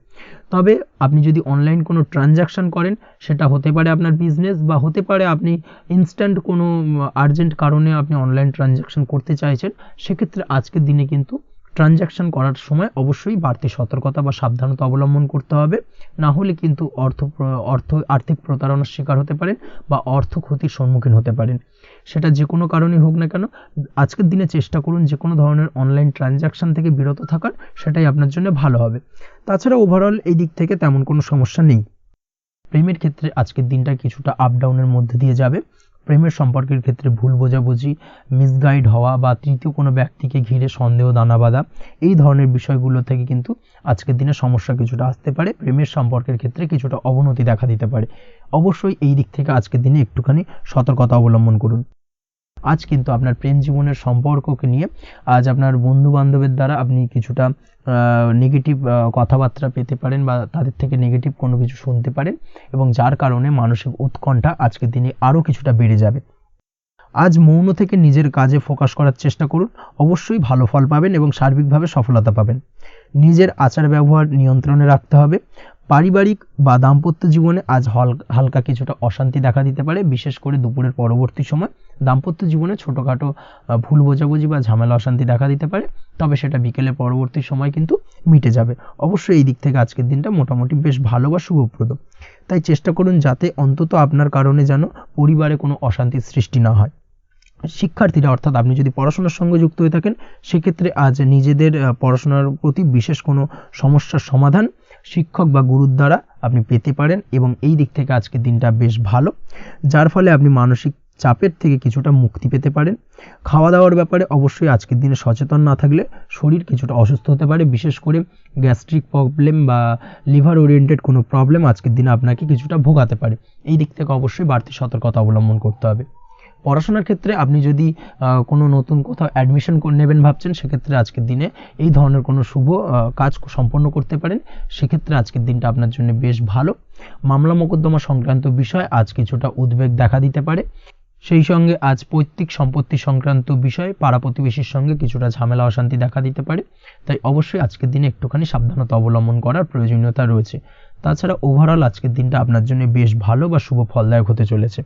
তবে আপনি যদি অনলাইন কোনো ট্রানজ্যাকশন করেন, সেটা হতে পারে আপনার বিজনেস বা হতে পারে আপনি ইনস্ট্যান্ট কোনো আর্জেন্ট কারণে আপনি অনলাইন ট্রানজ্যাকশন করতে চাইছেন, সেক্ষেত্রে আজকের দিনে কিন্তু ট্রানজ্যাকশন করার সময় অবশ্যই বাড়তি সতর্কতা বা সাবধানতা অবলম্বন করতে হবে, না হলে কিন্তু আর্থিক প্রতারণার শিকার হতে পারেন বা অর্থ ক্ষতির সম্মুখীন হতে পারেন। সেটা যে কোনো কারণেই হোক না কেন, আজকের দিনে চেষ্টা করুন যে কোনো ধরনের অনলাইন ট্রানজ্যাকশন থেকে বিরত থাকার, সেটাই আপনার জন্য ভালো হবে। তাছাড়া ওভারঅল এই দিক থেকে তেমন কোনো সমস্যা নেই। প্রেমের ক্ষেত্রে আজকের দিনটা কিছুটা আপ ডাউনের মধ্যে দিয়ে যাবে। প্রেমের সম্পর্কের ক্ষেত্রে ভুল বোঝাবুঝি, মিসগাইড হওয়া বা তৃতীয় কোনো ব্যক্তিকে ঘিরে সন্দেহ দানা বাঁধা, এই ধরনের বিষয়গুলো থেকে কিন্তু আজকের দিনে সমস্যা কিছুটা আসতে পারে। প্রেমের সম্পর্কের ক্ষেত্রে কিছুটা অবনতি দেখা দিতে পারে। অবশ্যই এই দিক থেকে আজকের দিনে একটুখানি সতর্কতা অবলম্বন করুন। আজ কিন্তু আপনার প্রেম জীবনের সম্পর্ককে নিয়ে আজ আপনার বন্ধু বান্ধবের দ্বারা আপনি কিছুটা নেগেটিভ কথাবার্তা পেতে পারেন বা তাদের থেকে নেগেটিভ কোনো কিছু শুনতে পারেন, এবং যার কারণে মানসিক উৎকণ্ঠা আজকের দিনে আরও কিছুটা বেড়ে যাবে। আজ মৌন থেকে নিজের কাজে ফোকাস করার চেষ্টা করুন, অবশ্যই ভালো ফল পাবেন এবং সার্বিকভাবে সফলতা পাবেন। নিজের আচার ব্যবহার নিয়ন্ত্রণে রাখতে হবে। পারিবারিক বা দাম্পত্য জীবনে আজ হালকা কিছুটা অশান্তি দেখা দিতে পারে, বিশেষ করে দুপুরের পরবর্তী সময় দাম্পত্য জীবনে ছোটোখাটো ভুল বোঝাবুঝি বা ঝামেলা অশান্তি দেখা দিতে পারে, তবে সেটা বিকেলের পরবর্তী সময় কিন্তু মিটে যাবে। অবশ্যই এই দিক থেকে আজকের দিনটা মোটামুটি বেশ ভালো বা শুভপ্রদ। তাই চেষ্টা করুন যাতে অন্তত আপনার কারণে যেন পরিবারে কোনো অশান্তির সৃষ্টি না হয়। শিক্ষার্থীরা, অর্থাৎ আপনি যদি পড়াশোনার সঙ্গে যুক্ত হয়ে থাকেন, সেক্ষেত্রে আজ নিজেদের পড়াশোনার প্রতি বিশেষ কোনো সমস্যার সমাধান শিক্ষক বা গুরুর দ্বারা আপনি পেতে পারেন, এবং এই দিক থেকে আজকের দিনটা বেশ ভালো, যার ফলে আপনি মানসিক চাপের থেকে কিছুটা মুক্তি পেতে পারেন। খাওয়া দাওয়ার ব্যাপারে অবশ্যই আজকের দিনে সচেতন না থাকলে শরীর কিছুটা অসুস্থ হতে পারে, বিশেষ করে গ্যাস্ট্রিক প্রবলেম বা লিভার ওরিয়েন্টেড কোনো প্রবলেম আজকের দিনে আপনাকে কিছুটা ভোগাতে পারে। এই দিক থেকে অবশ্যই বাড়তি সতর্কতা অবলম্বন করতে হবে। পড়াশোনার ক্ষেত্রে আপনি যদি কোনো নতুন কোথাও অ্যাডমিশন নেবেন ভাবছেন, সেক্ষেত্রে আজকের দিনে এই ধরনের কোনো শুভ কাজ সম্পন্ন করতে পারেন, সেক্ষেত্রে আজকের দিনটা আপনার জন্য বেশ ভালো। মামলা মোকদ্দমা সংক্রান্ত বিষয় আজ কিছুটা উদ্বেগ দেখা দিতে পারে, সেই সঙ্গে আজ পৈতৃক সম্পত্তি সংক্রান্ত বিষয়ে পাড়া প্রতিবেশীর সঙ্গে কিছুটা ঝামেলা অশান্তি দেখা দিতে পারে, তাই অবশ্যই আজকের দিনে একটুখানি সাবধানতা অবলম্বন করার প্রয়োজনীয়তা রয়েছে। তাছাড়া ওভারঅল আজকের দিনটা আপনার জন্য বেশ ভালো বা শুভ ফলদায়ক হতে চলেছে।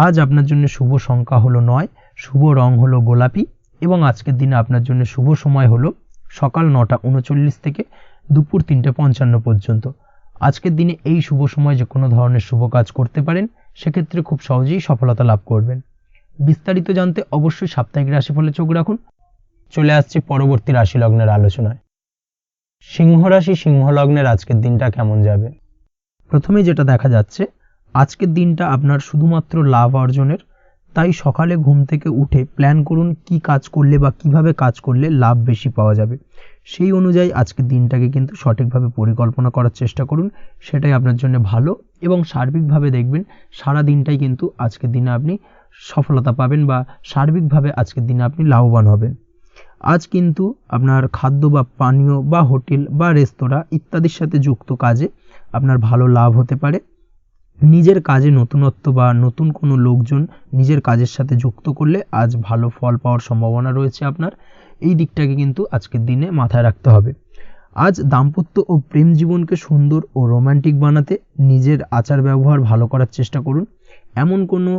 আজ আপনার জন্য শুভ সংখ্যা হলো 9, শুভ রং হলো গোলাপি, এবং আজকের দিনে আপনার জন্য শুভ সময় হলো সকাল 9:39 থেকে দুপুর 3:55 পর্যন্ত। আজকের দিনে এই শুভ সময় যে কোনো ধরনের শুভ কাজ করতে পারেন, সেক্ষেত্রে খুব সহজেই সফলতা লাভ করবেন। বিস্তারিত জানতে অবশ্যই সাপ্তাহিক রাশিফলে চোখ রাখুন। চলে আসছে পরবর্তী রাশি লগ্নের আলোচনায়। সিংহ রাশি, সিংহ লগ্নের আজকের দিনটা কেমন যাবে? প্রথমে যেটা দেখা যাচ্ছে, আজকের দিনটা আপনার শুধুমাত্র লাভ অর্জনের, তাই সকালে ঘুম থেকে উঠে প্ল্যান করুন কি কাজ করলে বা কিভাবে কাজ করলে লাভ বেশি পাওয়া যাবে। সেই অনুযায়ী আজকের দিনটাকে কিন্তু সঠিকভাবে পরিকল্পনা করার চেষ্টা করুন, সেটাই আপনার জন্য ভালো, এবং সার্বিকভাবে দেখবেন সারা দিনটাই কিন্তু আজকের দিনে আপনি সফলতা পাবেন বা সার্বিকভাবে আজকের দিনে আপনি লাভবান হবেন। আজ কিন্তু আপনার খাদ্য বা পানীয় বা হোটেল বা রেস্তোরাঁ ইত্যাদির সাথে যুক্ত কাজে আপনার ভালো লাভ হতে পারে। নিজের কাজে নতুনত্ব বা নতুন কোনো লোকজন নিজের কাজের সাথে যুক্ত করলে আজ ভালো ফল পাওয়ার সম্ভাবনা রয়েছে আপনার। এই দিকটাকে কিন্তু আজকের দিনে মাথায় রাখতে হবে। আজ দাম্পত্য ও প্রেম জীবনকে সুন্দর ও রোমান্টিক বানাতে নিজের আচার ব্যবহার ভালো করার চেষ্টা করুন। এমন কোনো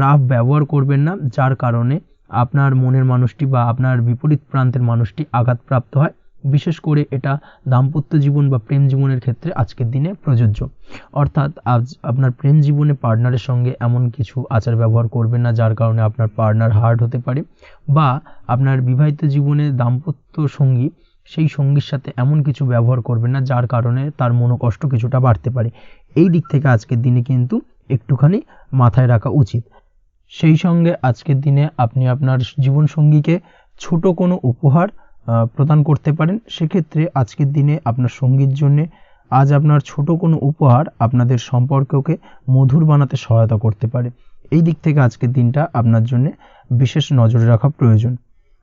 রাফ ব্যবহার করবেন না যার কারণে আপনার মনের মানুষটি বা আপনার বিপরীত প্রান্তের মানুষটি আঘাতপ্রাপ্ত হয়। বিশেষ করে এটা দাম্পত্য জীবন বা প্রেম জীবনের ক্ষেত্রে আজকের দিনে প্রযোজ্য। অর্থাৎ আজ আপনার প্রেম জীবনে পার্টনারের সঙ্গে এমন কিছু আচার ব্যবহার করবেন না যার কারণে আপনার পার্টনার হার্ট হতে পারে, বা আপনার বিবাহিত জীবনে দাম্পত্য সঙ্গী সেই সঙ্গীর সাথে এমন কিছু ব্যবহার করবেন না যার কারণে তার মনোকষ্ট কিছুটা বাড়তে পারে। এই দিক থেকে আজকের দিনে কিন্তু একটুখানি মাথায় রাখা উচিত। সেই সঙ্গে আজকের দিনে আপনি আপনার জীবনসঙ্গীকে ছোট কোনো উপহার প্রদান করতে পারেন। সেক্ষেত্রে আজকের দিনে আপনার সঙ্গীর জন্যে আজ আপনার ছোট কোনো উপহার আপনাদের সম্পর্ককে মধুর বানাতে সহায়তা করতে পারে। এই দিক থেকে আজকের দিনটা আপনার জন্য বিশেষ নজরে রাখা প্রয়োজন।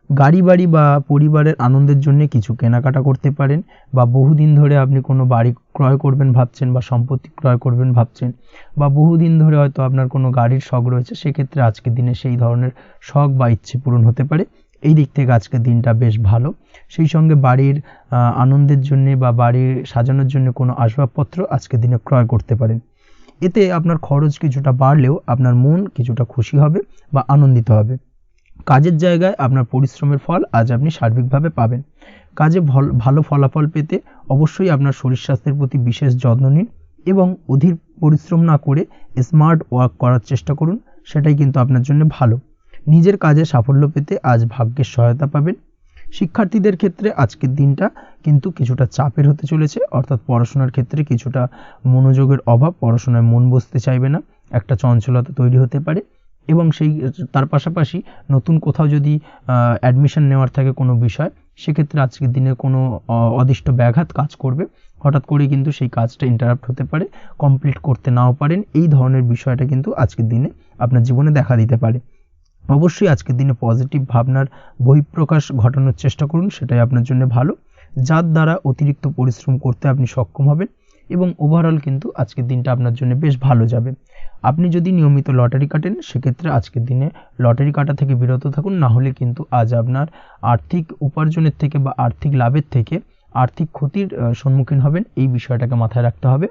গাড়ি বাড়ি বা পরিবারের আনন্দের জন্য কিছু কেনাকাটা করতে পারেন, বা বহুদিন ধরে আপনি কোনো বাড়ি ক্রয় করবেন ভাবছেন বা সম্পত্তি ক্রয় করবেন ভাবছেন, বা বহুদিন ধরে হয়তো আপনার কোনো গাড়ির শখ রয়েছে, সেক্ষেত্রে আজকের দিনে সেই ধরনের শখ বা ইচ্ছে পূরণ হতে পারে। এই দিক থেকে আজকের দিনটা বেশ ভালো। সেই সঙ্গে বাড়ির আনন্দের জন্য বা বাড়ির সাজানোর জন্য কোনো আসবাবপত্র আজকের দিনে ক্রয় করতে পারেন। এতে আপনার খরচ কিছুটা বাড়লেও আপনার মন কিছুটা খুশি হবে বা আনন্দিত হবে। কাজের জায়গায় আপনার পরিশ্রমের ফল আজ আপনি সার্বিকভাবে পাবেন। কাজে ভালো ফলাফল পেতে অবশ্যই আপনার শরীর স্বাস্থ্যের প্রতি বিশেষ যত্ন নিন, এবং অধীর পরিশ্রম না করে স্মার্ট ওয়ার্ক করার চেষ্টা করুন, সেটাই কিন্তু আপনার জন্য ভালো। নিজের কাজে সাফল্য পেতে আজ ভাগ্যের সহায়তা পাবেন। শিক্ষার্থীদের ক্ষেত্রে আজকের দিনটা কিন্তু কিছুটা চাপের হতে চলেছে, অর্থাৎ পড়াশোনার ক্ষেত্রে কিছুটা মনোযোগের অভাব, পড়াশোনায় মন বসতে চাইবে না, একটা চঞ্চলতা তৈরি হতে পারে, এবং তার পাশাপাশি নতুন কোথাও যদি অ্যাডমিশন নেওয়ার থাকে কোনো বিষয়, সেক্ষেত্রে আজকের দিনে কোনো অদিষ্ট ব্যাঘাত কাজ করবে, হঠাৎ করে কিন্তু সেই কাজটা ইন্টারাপ্ট হতে পারে, কমপ্লিট করতে নাও পারেন। এই ধরনের বিষয়টা কিন্তু আজকের দিনে আপনার জীবনে দেখা দিতে পারে। অবশ্যই আজকের দিনে পজিটিভ ভাবনার বহিঃপ্রকাশ ঘটানোর চেষ্টা করুন, সেটাই আপনার জন্য ভালো, যার দ্বারা অতিরিক্ত পরিশ্রম করতে আপনি সক্ষম হবেন, এবং ওভারঅল কিন্তু আজকের দিনটা আপনার জন্য বেশ ভালো যাবে। আপনি যদি নিয়মিত লটারি কাটেন, সেক্ষেত্রে আজকের দিনে লটারি কাটা থেকে বিরত থাকুন, না হলে কিন্তু আজ আপনার আর্থিক উপার্জনের থেকে বা আর্থিক লাভের থেকে আর্থিক ক্ষতির সম্মুখীন হবেন, এই বিষয়টাকে মাথায় রাখতে হবে।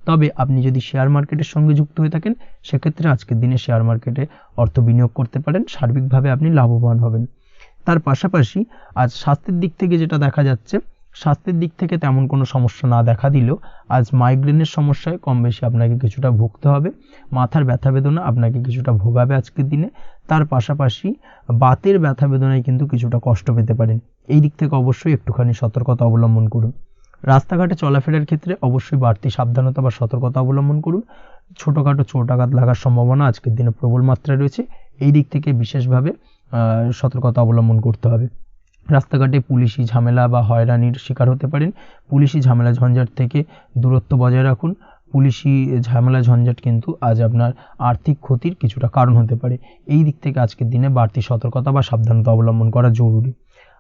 তবে আপনি যদি শেয়ার মার্কেটের সঙ্গে যুক্ত হয়ে থাকেন সেক্ষেত্রে আজকের দিনে শেয়ার মার্কেটে অর্থ বিনিয়োগ করতে পারেন, সার্বিকভাবে আপনি লাভবান হবেন। তার পাশাপাশি আজ স্বাস্থ্যের দিক থেকে যেটা দেখা যাচ্ছে, স্বাস্থ্যের দিক থেকে তেমন কোনো সমস্যা না দেখা দিলেও আজ মাইগ্রেনের সমস্যায় কম বেশি আপনাকে কিছুটা ভুগতে হবে, মাথার ব্যথা বেদনা আপনাকে কিছুটা ভোগাবে আজকের দিনে। তার পাশাপাশি বাতের ব্যথা বেদনায় কিন্তু কিছুটা কষ্ট পেতে পারেন, এই দিক থেকে অবশ্যই একটুখানি সতর্কতা অবলম্বন করুন। রাস্তাঘাটে চলাফেরার ক্ষেত্রে অবশ্যই বাড়তি সাবধানতা বা সতর্কতা অবলম্বন করুন। ছোটোখাটো চোট আঘাত লাগার সম্ভাবনা আজকের দিনে প্রবল মাত্রায় রয়েছে, এই দিক থেকে বিশেষভাবে সতর্কতা অবলম্বন করতে হবে। রাস্তাঘাটে পুলিশি ঝামেলা বা হয়রানির শিকার হতে পারেন, পুলিশি ঝামেলা ঝঞ্ঝাট থেকে দূরত্ব বজায় রাখুন। পুলিশি ঝামেলা ঝঞ্ঝাট কিন্তু আজ আপনার আর্থিক ক্ষতির কিছুটা কারণ হতে পারে, এই দিক থেকে আজকের দিনে বাড়তি সতর্কতা বা সাবধানতা অবলম্বন করা জরুরি।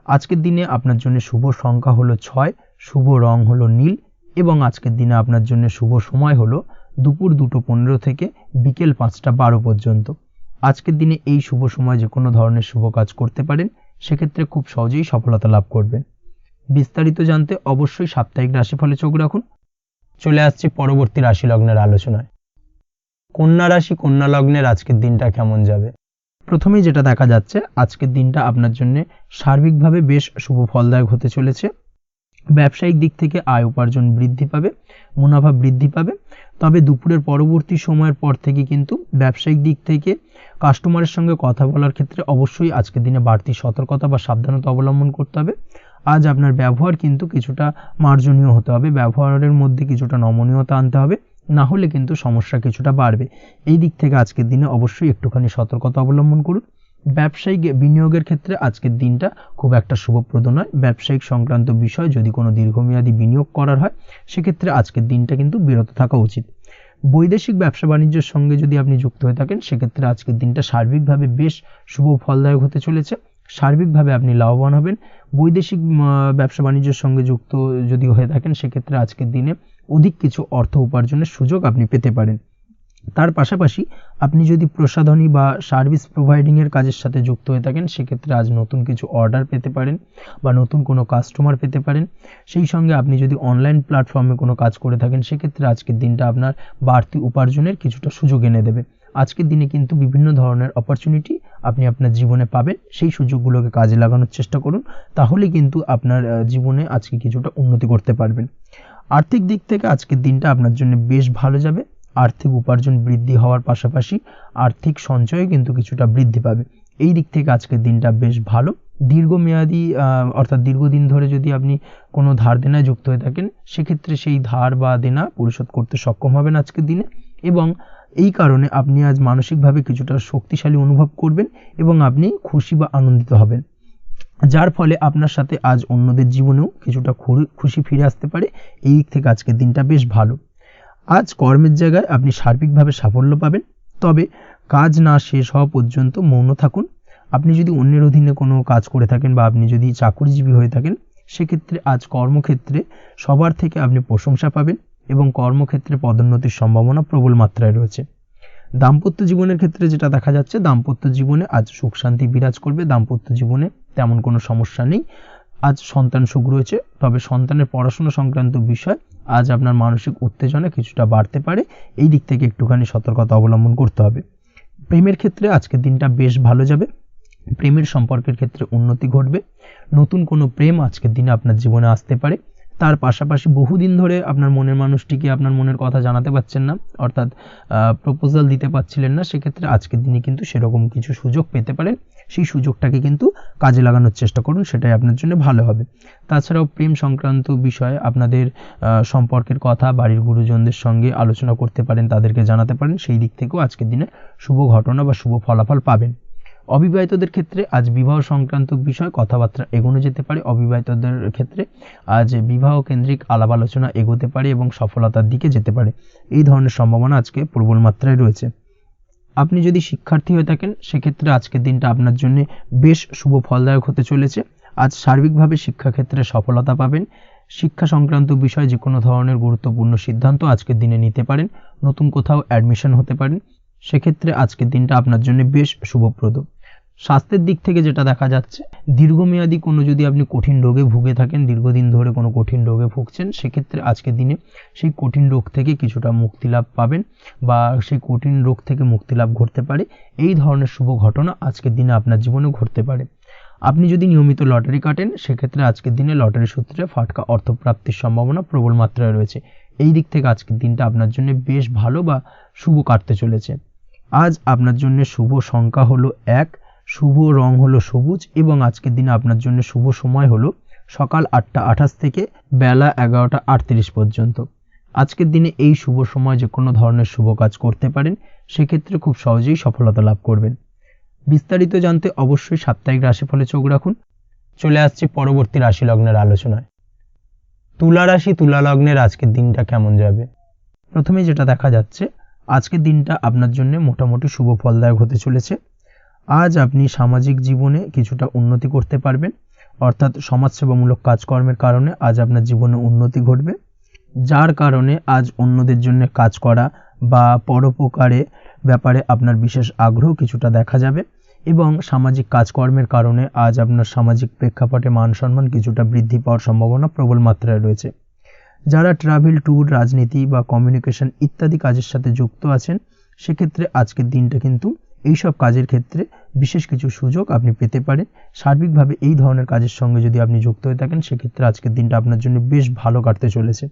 আজকের দিনে আপনার জন্য শুভ সংখ্যা হলো 6, শুভ রং হলো নীল এবং আজকের দিনে আপনার জন্য শুভ সময় হলো দুপুর 2:15 থেকে বিকেল 5:12 পর্যন্ত। আজকের দিনে এই শুভ সময় যে কোনো ধরনের শুভ কাজ করতে পারেন, সেক্ষেত্রে খুব সহজেই সফলতা লাভ করবেন। বিস্তারিত জানতে অবশ্যই সাপ্তাহিক রাশিফলে চোখ রাখুন। চলে আসছে পরবর্তী রাশি লগ্নের আলোচনায়। কন্যা রাশি, কন্যা লগ্নের আজকের দিনটা কেমন যাবে? প্রথমেই যেটা দেখা যাচ্ছে, আজকের দিনটা আপনার জন্য সার্বিকভাবে বেশ শুভ ফলদায়ক হতে চলেছে। ব্যবসায়িক দিক থেকে আয় উপার্জন বৃদ্ধি পাবে, মুনাফা বৃদ্ধি পাবে। তবে দুপুরের পরবর্তী সময়ের পর থেকে কিন্তু ব্যবসায়িক দিক থেকে কাস্টমারের সঙ্গে কথা বলার ক্ষেত্রে অবশ্যই আজকের দিনে বাড়তি সতর্কতা বা সাবধানতা অবলম্বন করতে হবে। আজ আপনার ব্যবহার কিন্তু কিছুটা মার্জনীয় হতে হবে, ব্যবহারের মধ্যে কিছুটা নমনীয়তা আনতে হবে, না হলে কিন্তু সমস্যা কিছুটা বাড়বে। এই দিক থেকে আজকের দিনে অবশ্যই একটুখানি সতর্কতা অবলম্বন করুন। ব্যবসায়িক বিনিয়োগের ক্ষেত্রে আজকের দিনটা খুব একটা শুভপ্রদ নয়। ব্যবসায়িক সংক্রান্ত বিষয় যদি কোনো দীর্ঘমেয়াদী বিনিয়োগ করার হয়, সেক্ষেত্রে আজকের দিনটা কিন্তু বিরত থাকা উচিত। বৈদেশিক ব্যবসা বাণিজ্যের সঙ্গে যদি আপনি যুক্ত হয়ে থাকেন, সেক্ষেত্রে আজকের দিনটা সার্বিকভাবে বেশ শুভ ফলদায়ক হতে চলেছে, সার্বিকভাবে আপনি লাভবান হবেন। বৈদেশিক ব্যবসা বাণিজ্যের সঙ্গে যুক্ত যদি হয়ে থাকেন, সেক্ষেত্রে আজকের দিনে অধিক কিছু অর্থ উপার্জনের সুযোগ আপনি পেতে পারেন। তার পাশাপাশি আপনি যদি প্রসাধনী বা সার্ভিস প্রোভাইডিংয়ের কাজের সাথে যুক্ত হয়ে থাকেন, সেক্ষেত্রে আজ নতুন কিছু অর্ডার পেতে পারেন বা নতুন কোনো কাস্টমার পেতে পারেন। সেই সঙ্গে আপনি যদি অনলাইন প্ল্যাটফর্মে কোনো কাজ করে থাকেন, সেক্ষেত্রে আজকের দিনটা আপনার বাড়তি উপার্জনের কিছুটা সুযোগ এনে দেবে। আজকের দিনে কিন্তু বিভিন্ন ধরনের অপরচুনিটি আপনি আপনার জীবনে পাবেন, সেই সুযোগগুলোকে কাজে লাগানোর চেষ্টা করুন, তাহলে কিন্তু আপনার জীবনে আজকে কিছুটা উন্নতি করতে পারবেন। আর্থিক দিক থেকে আজকের দিনটা আপনার জন্য বেশ ভালো যাবে। আর্থিক উপার্জন বৃদ্ধি হওয়ার পাশাপাশি আর্থিক সঞ্চয় কিন্তু কিছুটা বৃদ্ধি পাবে, এই দিক থেকে আজকের দিনটা বেশ ভালো। দীর্ঘমেয়াদী অর্থাৎ দীর্ঘদিন ধরে যদি আপনি কোনো ধার দেনায় যুক্ত হয়ে থাকেন, সেক্ষেত্রে সেই ধার বা দেনা পরিশোধ করতে সক্ষম হবেন আজকের দিনে, এবং এই কারণে আপনি আজ মানসিকভাবে কিছুটা শক্তিশালী অনুভব করবেন এবং আপনি খুশি বা আনন্দিত হবেন, যার ফলে আপনার সাথে আজ অন্যদের জীবনেও কিছুটা খুশি ফিরে আসতে পারে। এই দিক থেকে আজকের দিনটা বেশ ভালো। আজ কর্মের জায়গায় আপনি সার্বিকভাবে সাফল্য পাবেন, তবে কাজ না শেষ হওয়া পর্যন্ত মৌন থাকুন। আপনি যদি অন্যের অধীনে কোনো কাজ করে থাকেন বা আপনি যদি চাকরিজীবী হয়ে থাকেন, সেক্ষেত্রে আজ কর্মক্ষেত্রে সবার থেকে আপনি প্রশংসা পাবেন এবং কর্মক্ষেত্রে পদোন্নতির সম্ভাবনা প্রবল মাত্রায় রয়েছে। দাম্পত্য জীবনের ক্ষেত্রে যেটা দেখা যাচ্ছে, দাম্পত্য জীবনে আজ সুখ শান্তি বিরাজ করবে, দাম্পত্য জীবনে তেমন কোনো সমস্যা নেই। আজ সন্তান সুখ রয়েছে, তবে সন্তানের পড়াশোনা সংক্রান্ত বিষয় আজ আপনার মানসিক উত্তেজনা কিছুটা বাড়তে পারে, এই দিক থেকে একটুখানি সতর্কতা অবলম্বন করতে হবে। প্রেমের ক্ষেত্রে আজকের দিনটা বেশ ভালো যাবে, প্রেমের সম্পর্কের ক্ষেত্রে উন্নতি ঘটবে, নতুন কোনো প্রেম আজকের দিনে আপনার জীবনে আসতে পারে। তার পাশাপাশি বহুদিন ধরে আপনার মনের মানুষটিকে আপনার মনের কথা জানাতে পারছেন না, অর্থাৎ প্রপোজাল দিতে পারছিলেন না, সেক্ষেত্রে আজকের দিনে কিন্তু সেরকম কিছু সুযোগ পেতে পারেন। সেই সুযোগটাকে কিন্তু কাজে লাগানোর চেষ্টা করুন, সেটাই আপনার জন্য ভালো হবে। তাছাড়াও প্রেম সংক্রান্ত বিষয়ে আপনাদের সম্পর্কের কথা বাড়ির গুরুজনদের সঙ্গে আলোচনা করতে পারেন, তাদেরকে জানাতে পারেন, সেই দিক থেকেও আজকের দিনে শুভ ঘটনা বা শুভ ফলাফল পাবেন। অবিবাহিতদের ক্ষেত্রে আজ বিবাহ সংক্রান্ত বিষয় কথাবার্তা এগোনো যেতে পারে। অবিবাহিতদের ক্ষেত্রে আজ বিবাহ কেন্দ্রিক আলাপ আলোচনা এগোতে পারে এবং সফলতার দিকে যেতে পারে, এই ধরনের সম্ভাবনা আজকে প্রবল মাত্রায় রয়েছে। আপনি যদি শিক্ষার্থী হয়ে থাকেন, সেক্ষেত্রে আজকের দিনটা আপনার জন্য বেশ শুভ ফলদায়ক হতে চলেছে। আজ সার্বিকভাবে শিক্ষাক্ষেত্রে সফলতা পাবেন। শিক্ষা সংক্রান্ত বিষয় যে কোনো ধরনের গুরুত্বপূর্ণ সিদ্ধান্ত আজকের দিনে নিতে পারেন, নতুন কোথাও অ্যাডমিশন হতে পারেন, সেক্ষেত্রে আজকের দিনটা আপনার জন্য বেশ শুভপ্রদ। স্বাস্থ্যের দিক থেকে যেটা দেখা যাচ্ছে, দীর্ঘমেয়াদী কোনো যদি আপনি কঠিন রোগে ভুগে থাকেন, দীর্ঘদিন ধরে কোনো কঠিন রোগে ভুগছেন, সেক্ষেত্রে আজকের দিনে সেই কঠিন রোগ থেকে কিছুটা মুক্তি লাভ পাবেন বা সেই কঠিন রোগ থেকে মুক্তি লাভ ঘটতে পারে। এই ধরনের শুভ ঘটনা আজকের দিনে আপনার জীবনে ঘটতে পারে। আপনি যদি নিয়মিত লটারি কাটেন, সেক্ষেত্রে আজকের দিনে লটারি সূত্রে ফাটকা অর্থপ্রাপ্তির সম্ভাবনা প্রবল মাত্রায় রয়েছে। এই দিক থেকে আজকের দিনটা আপনার জন্য বেশ ভালো বা শুভ কাটতে চলেছে। আজ আপনার জন্য শুভ সংখ্যা হলো 1, শুভ রং হলো সবুজ এবং আজকের দিনে আপনার জন্য শুভ সময় হলো সকাল 8টা 28 থেকে বেলা 11টা 38 পর্যন্ত। আজকের দিনে এই শুভ সময় যে কোনো ধরনের শুভ কাজ করতে পারেন, সেক্ষেত্রে খুব সহজেই সফলতা লাভ করবেন। বিস্তারিত জানতে অবশ্যই সাপ্তাহিক রাশিফলে চোখ রাখুন। চলে আসছি পরবর্তী রাশি লগ্নের আলোচনায়। তুলা রাশি, তুলা লগ্নের আজকের দিনটা কেমন যাবে? প্রথমে যেটা দেখা যাচ্ছে, আজকের দিনটা আপনার জন্য মোটামুটি শুভ ফলদায়ক হতে চলেছে। আজ আপনি সামাজিক জীবনে কিছুটা উন্নতি করতে পারবেন, অর্থাৎ সমাজসেবামূলক কাজকর্মের কারণে আজ আপনার জীবনে উন্নতি ঘটবে, যার কারণে আজ অন্যদের জন্য কাজ করা বা পরোপকারে ব্যাপারে আপনার বিশেষ আগ্রহ কিছুটা দেখা যাবে এবং সামাজিক কাজকর্মের কারণে আজ আপনার সামাজিক প্রেক্ষাপটে মান সম্মান কিছুটা বৃদ্ধি পাওয়ার সম্ভাবনা প্রবল মাত্রায় রয়েছে। যারা ট্রাভেল, ট্যুর, রাজনীতি বা কমিউনিকেশন ইত্যাদি কাজের সাথে যুক্ত আছেন, সেক্ষেত্রে আজকের দিনটা কিন্তু এইসব কাজের ক্ষেত্রে বিশেষ কিছু সুযোগ আপনি পেতে পারেন। সার্বিকভাবে এই ধরনের কাজের সঙ্গে যদি আপনি যুক্ত হয়ে থাকেন, সেক্ষেত্রে আজকের দিনটা আপনার জন্য বেশ ভালো কাটতে চলেছে।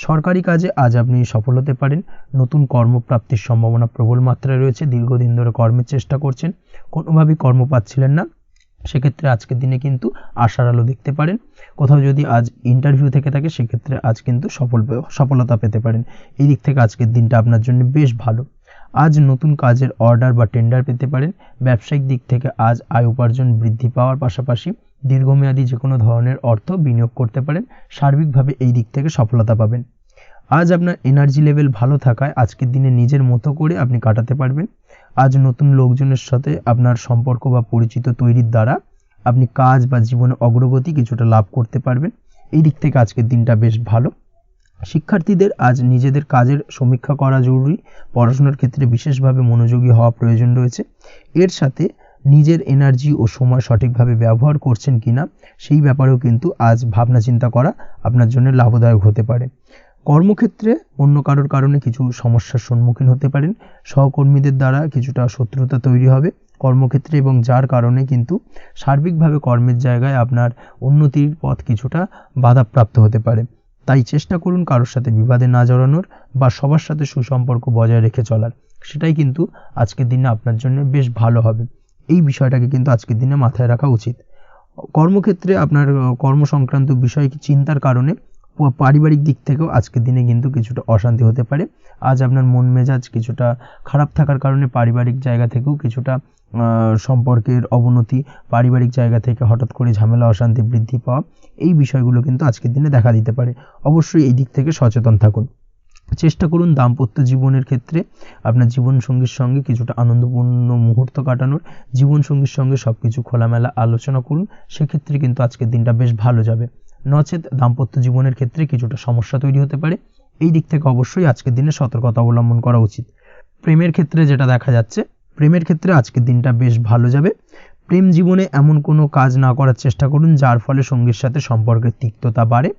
সরকারি কাজে আজ আপনি সফল হতে পারেন। নতুন কর্মপ্রাপ্তির সম্ভাবনা প্রবল মাত্রায় রয়েছে। দীর্ঘদিন ধরে কর্মের চেষ্টা করছেন, কোনোভাবেই কর্ম পাচ্ছিলেন না, সেক্ষেত্রে আজকের দিনে কিন্তু আশার আলো দেখতে পারেন। কোথাও যদি আজ ইন্টারভিউ থেকে থাকে, সেক্ষেত্রে আজ কিন্তু সফলতা পেতে পারেন। এই দিক থেকে আজকের দিনটা আপনার জন্য বেশ ভালো। আজ নতুন কাজের অর্ডার বা টেন্ডার পেতে পারেন। ব্যবসায়িক দিক থেকে আজ আয় উপার্জন বৃদ্ধি পাওয়ার পাশাপাশি দীর্ঘমেয়াদী যে কোনো ধরনের অর্থ বিনিয়োগ করতে পারেন। সার্বিকভাবে এই দিক থেকে সফলতা পাবেন। আজ আপনার এনার্জি লেভেল ভালো থাকায় আজকের দিনে নিজের মতো করে আপনি কাটাতে পারবেন। আজ নতুন লোকজনের সাথে আপনার সম্পর্ক বা পরিচিত তৈরির দ্বারা আপনি কাজ বা জীবনে অগ্রগতি কিছুটা লাভ করতে পারবেন। এই দিক থেকে আজকের দিনটা বেশ ভালো। শিক্ষার্থীদের আজ নিজেদের কাজের সমীক্ষা করা জরুরি। পড়াশোনার ক্ষেত্রে বিশেষভাবে মনোযোগী হওয়া প্রয়োজন রয়েছে। এর সাথে নিজের এনার্জি ও সময় সঠিকভাবে ব্যবহার করছেন কিনা, সেই ব্যাপারেও কিন্তু আজ ভাবনা চিন্তা করা আপনার জন্য লাভদায়ক হতে পারে। কর্মক্ষেত্রে অন্য কারোর কারণে কিছু সমস্যার সম্মুখীন হতে পারেন। সহকর্মীদের দ্বারা কিছুটা শত্রুতা তৈরি হবে কর্মক্ষেত্রে এবং যার কারণে কিন্তু সার্বিকভাবে কর্মের জায়গায় আপনার উন্নতির পথ কিছুটা বাধাপ্রাপ্ত হতে পারে। তাই চেষ্টা করুন কারোর সাথে বিবাদে না জড়ানোর বা সবার সাথে সুসম্পর্ক বজায় রেখে চলার। সেটাই কিন্তু আজকের দিনে আপনার জন্য বেশ ভালো হবে। এই বিষয়টাকে কিন্তু আজকের দিনে মাথায় রাখা উচিত। কর্মক্ষেত্রে আপনার কর্মসংক্রান্ত বিষয় চিন্তার কারণে পারিবারিক দিক থেকেও আজকের দিনে কিন্তু কিছুটা অশান্তি হতে পারে। আজ আপনার মন মেজাজ কিছুটা খারাপ থাকার কারণে পারিবারিক জায়গা থেকেও কিছুটা সম্পর্কের অবনতি, পারিবারিক জায়গা থেকে হঠাৎ করে ঝামেলা অশান্তি বৃদ্ধি পাওয়া, এই বিষয়গুলো কিন্তু আজকের দিনে দেখা দিতে পারে। অবশ্যই এই দিক থেকে সচেতন থাকুন। চেষ্টা করুন দাম্পত্য জীবনের ক্ষেত্রে আপনার জীবনসঙ্গীর সঙ্গে কিছুটা আনন্দপূর্ণ মুহূর্ত কাটানোর। জীবনসঙ্গীর সঙ্গে সব কিছু খোলামেলা আলোচনা করুন, সেক্ষেত্রে কিন্তু আজকের দিনটা বেশ ভালো যাবে। নচেত দাম্পত্য জীবনের ক্ষেত্রে কিছুটা সমস্যা তৈরি হতে পারে। এই দিক থেকে অবশ্যই আজকের দিনে সতর্কতা অবলম্বন করা উচিত। প্রেমের ক্ষেত্রে যেটা দেখা যাচ্ছে, প্রেমের ক্ষেত্রে আজকের দিনটা বেশ ভালো যাবে। প্রেম জীবনে এমন কোনো কাজ না করার চেষ্টা করুন যার ফলে সঙ্গীর সাথে সম্পর্কের তিক্ততা বাড়ে।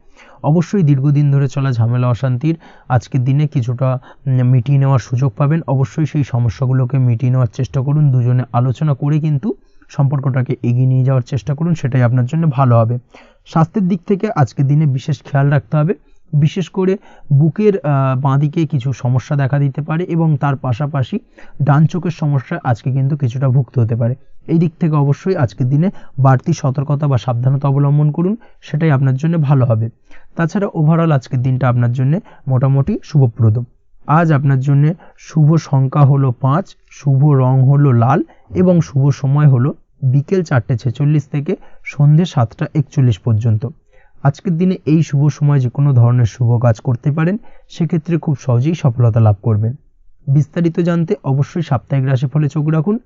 অবশ্যই দীর্ঘদিন ধরে চলা ঝামেলা অশান্তির আজকের দিনে কিছুটা মিটিয়ে নেওয়ার সুযোগ পাবেন। অবশ্যই সেই সমস্যাগুলোকে মিটিয়ে নেওয়ার চেষ্টা করুন। দুজনে আলোচনা করে কিন্তু সম্পর্কটাকে এগিয়ে নিয়ে যাওয়ার চেষ্টা করুন, সেটাই আপনার জন্য ভালো হবে। স্বাস্থ্যের দিক থেকে আজকের দিনে বিশেষ খেয়াল রাখতে হবে। বিশেষ করে বুকের বাঁদিকে কিছু সমস্যা দেখা দিতে পারে এবং তার পাশাপাশি ডান চোখের সমস্যা আজকে কিন্তু কিছুটা ভুগতে হতে পারে। এই দিক থেকে অবশ্যই আজকের দিনে বাড়তি সতর্কতা বা সাবধানতা অবলম্বন করুন, সেটাই আপনার জন্য ভালো হবে। তাছাড়া ওভারঅল আজকের দিনটা আপনার জন্য মোটামুটি শুভপ্রদ। আজ আপনার জন্য শুভ সংখ্যা হলো 5, শুভ রং হলো লাল এবং শুভ সময় হলো বিকেল 4:46 থেকে সন্ধ্যে 7:41 পর্যন্ত। আজকের দিনে এই শুভ সময় যে কোনো ধরনের শুভ কাজ করতে পারেন, সেক্ষেত্রে খুব সহজেই সফলতা লাভ করবেন। বিস্তারিত জানতে অবশ্যই সাপ্তাহিক রাশিফলে চোখ রাখুন।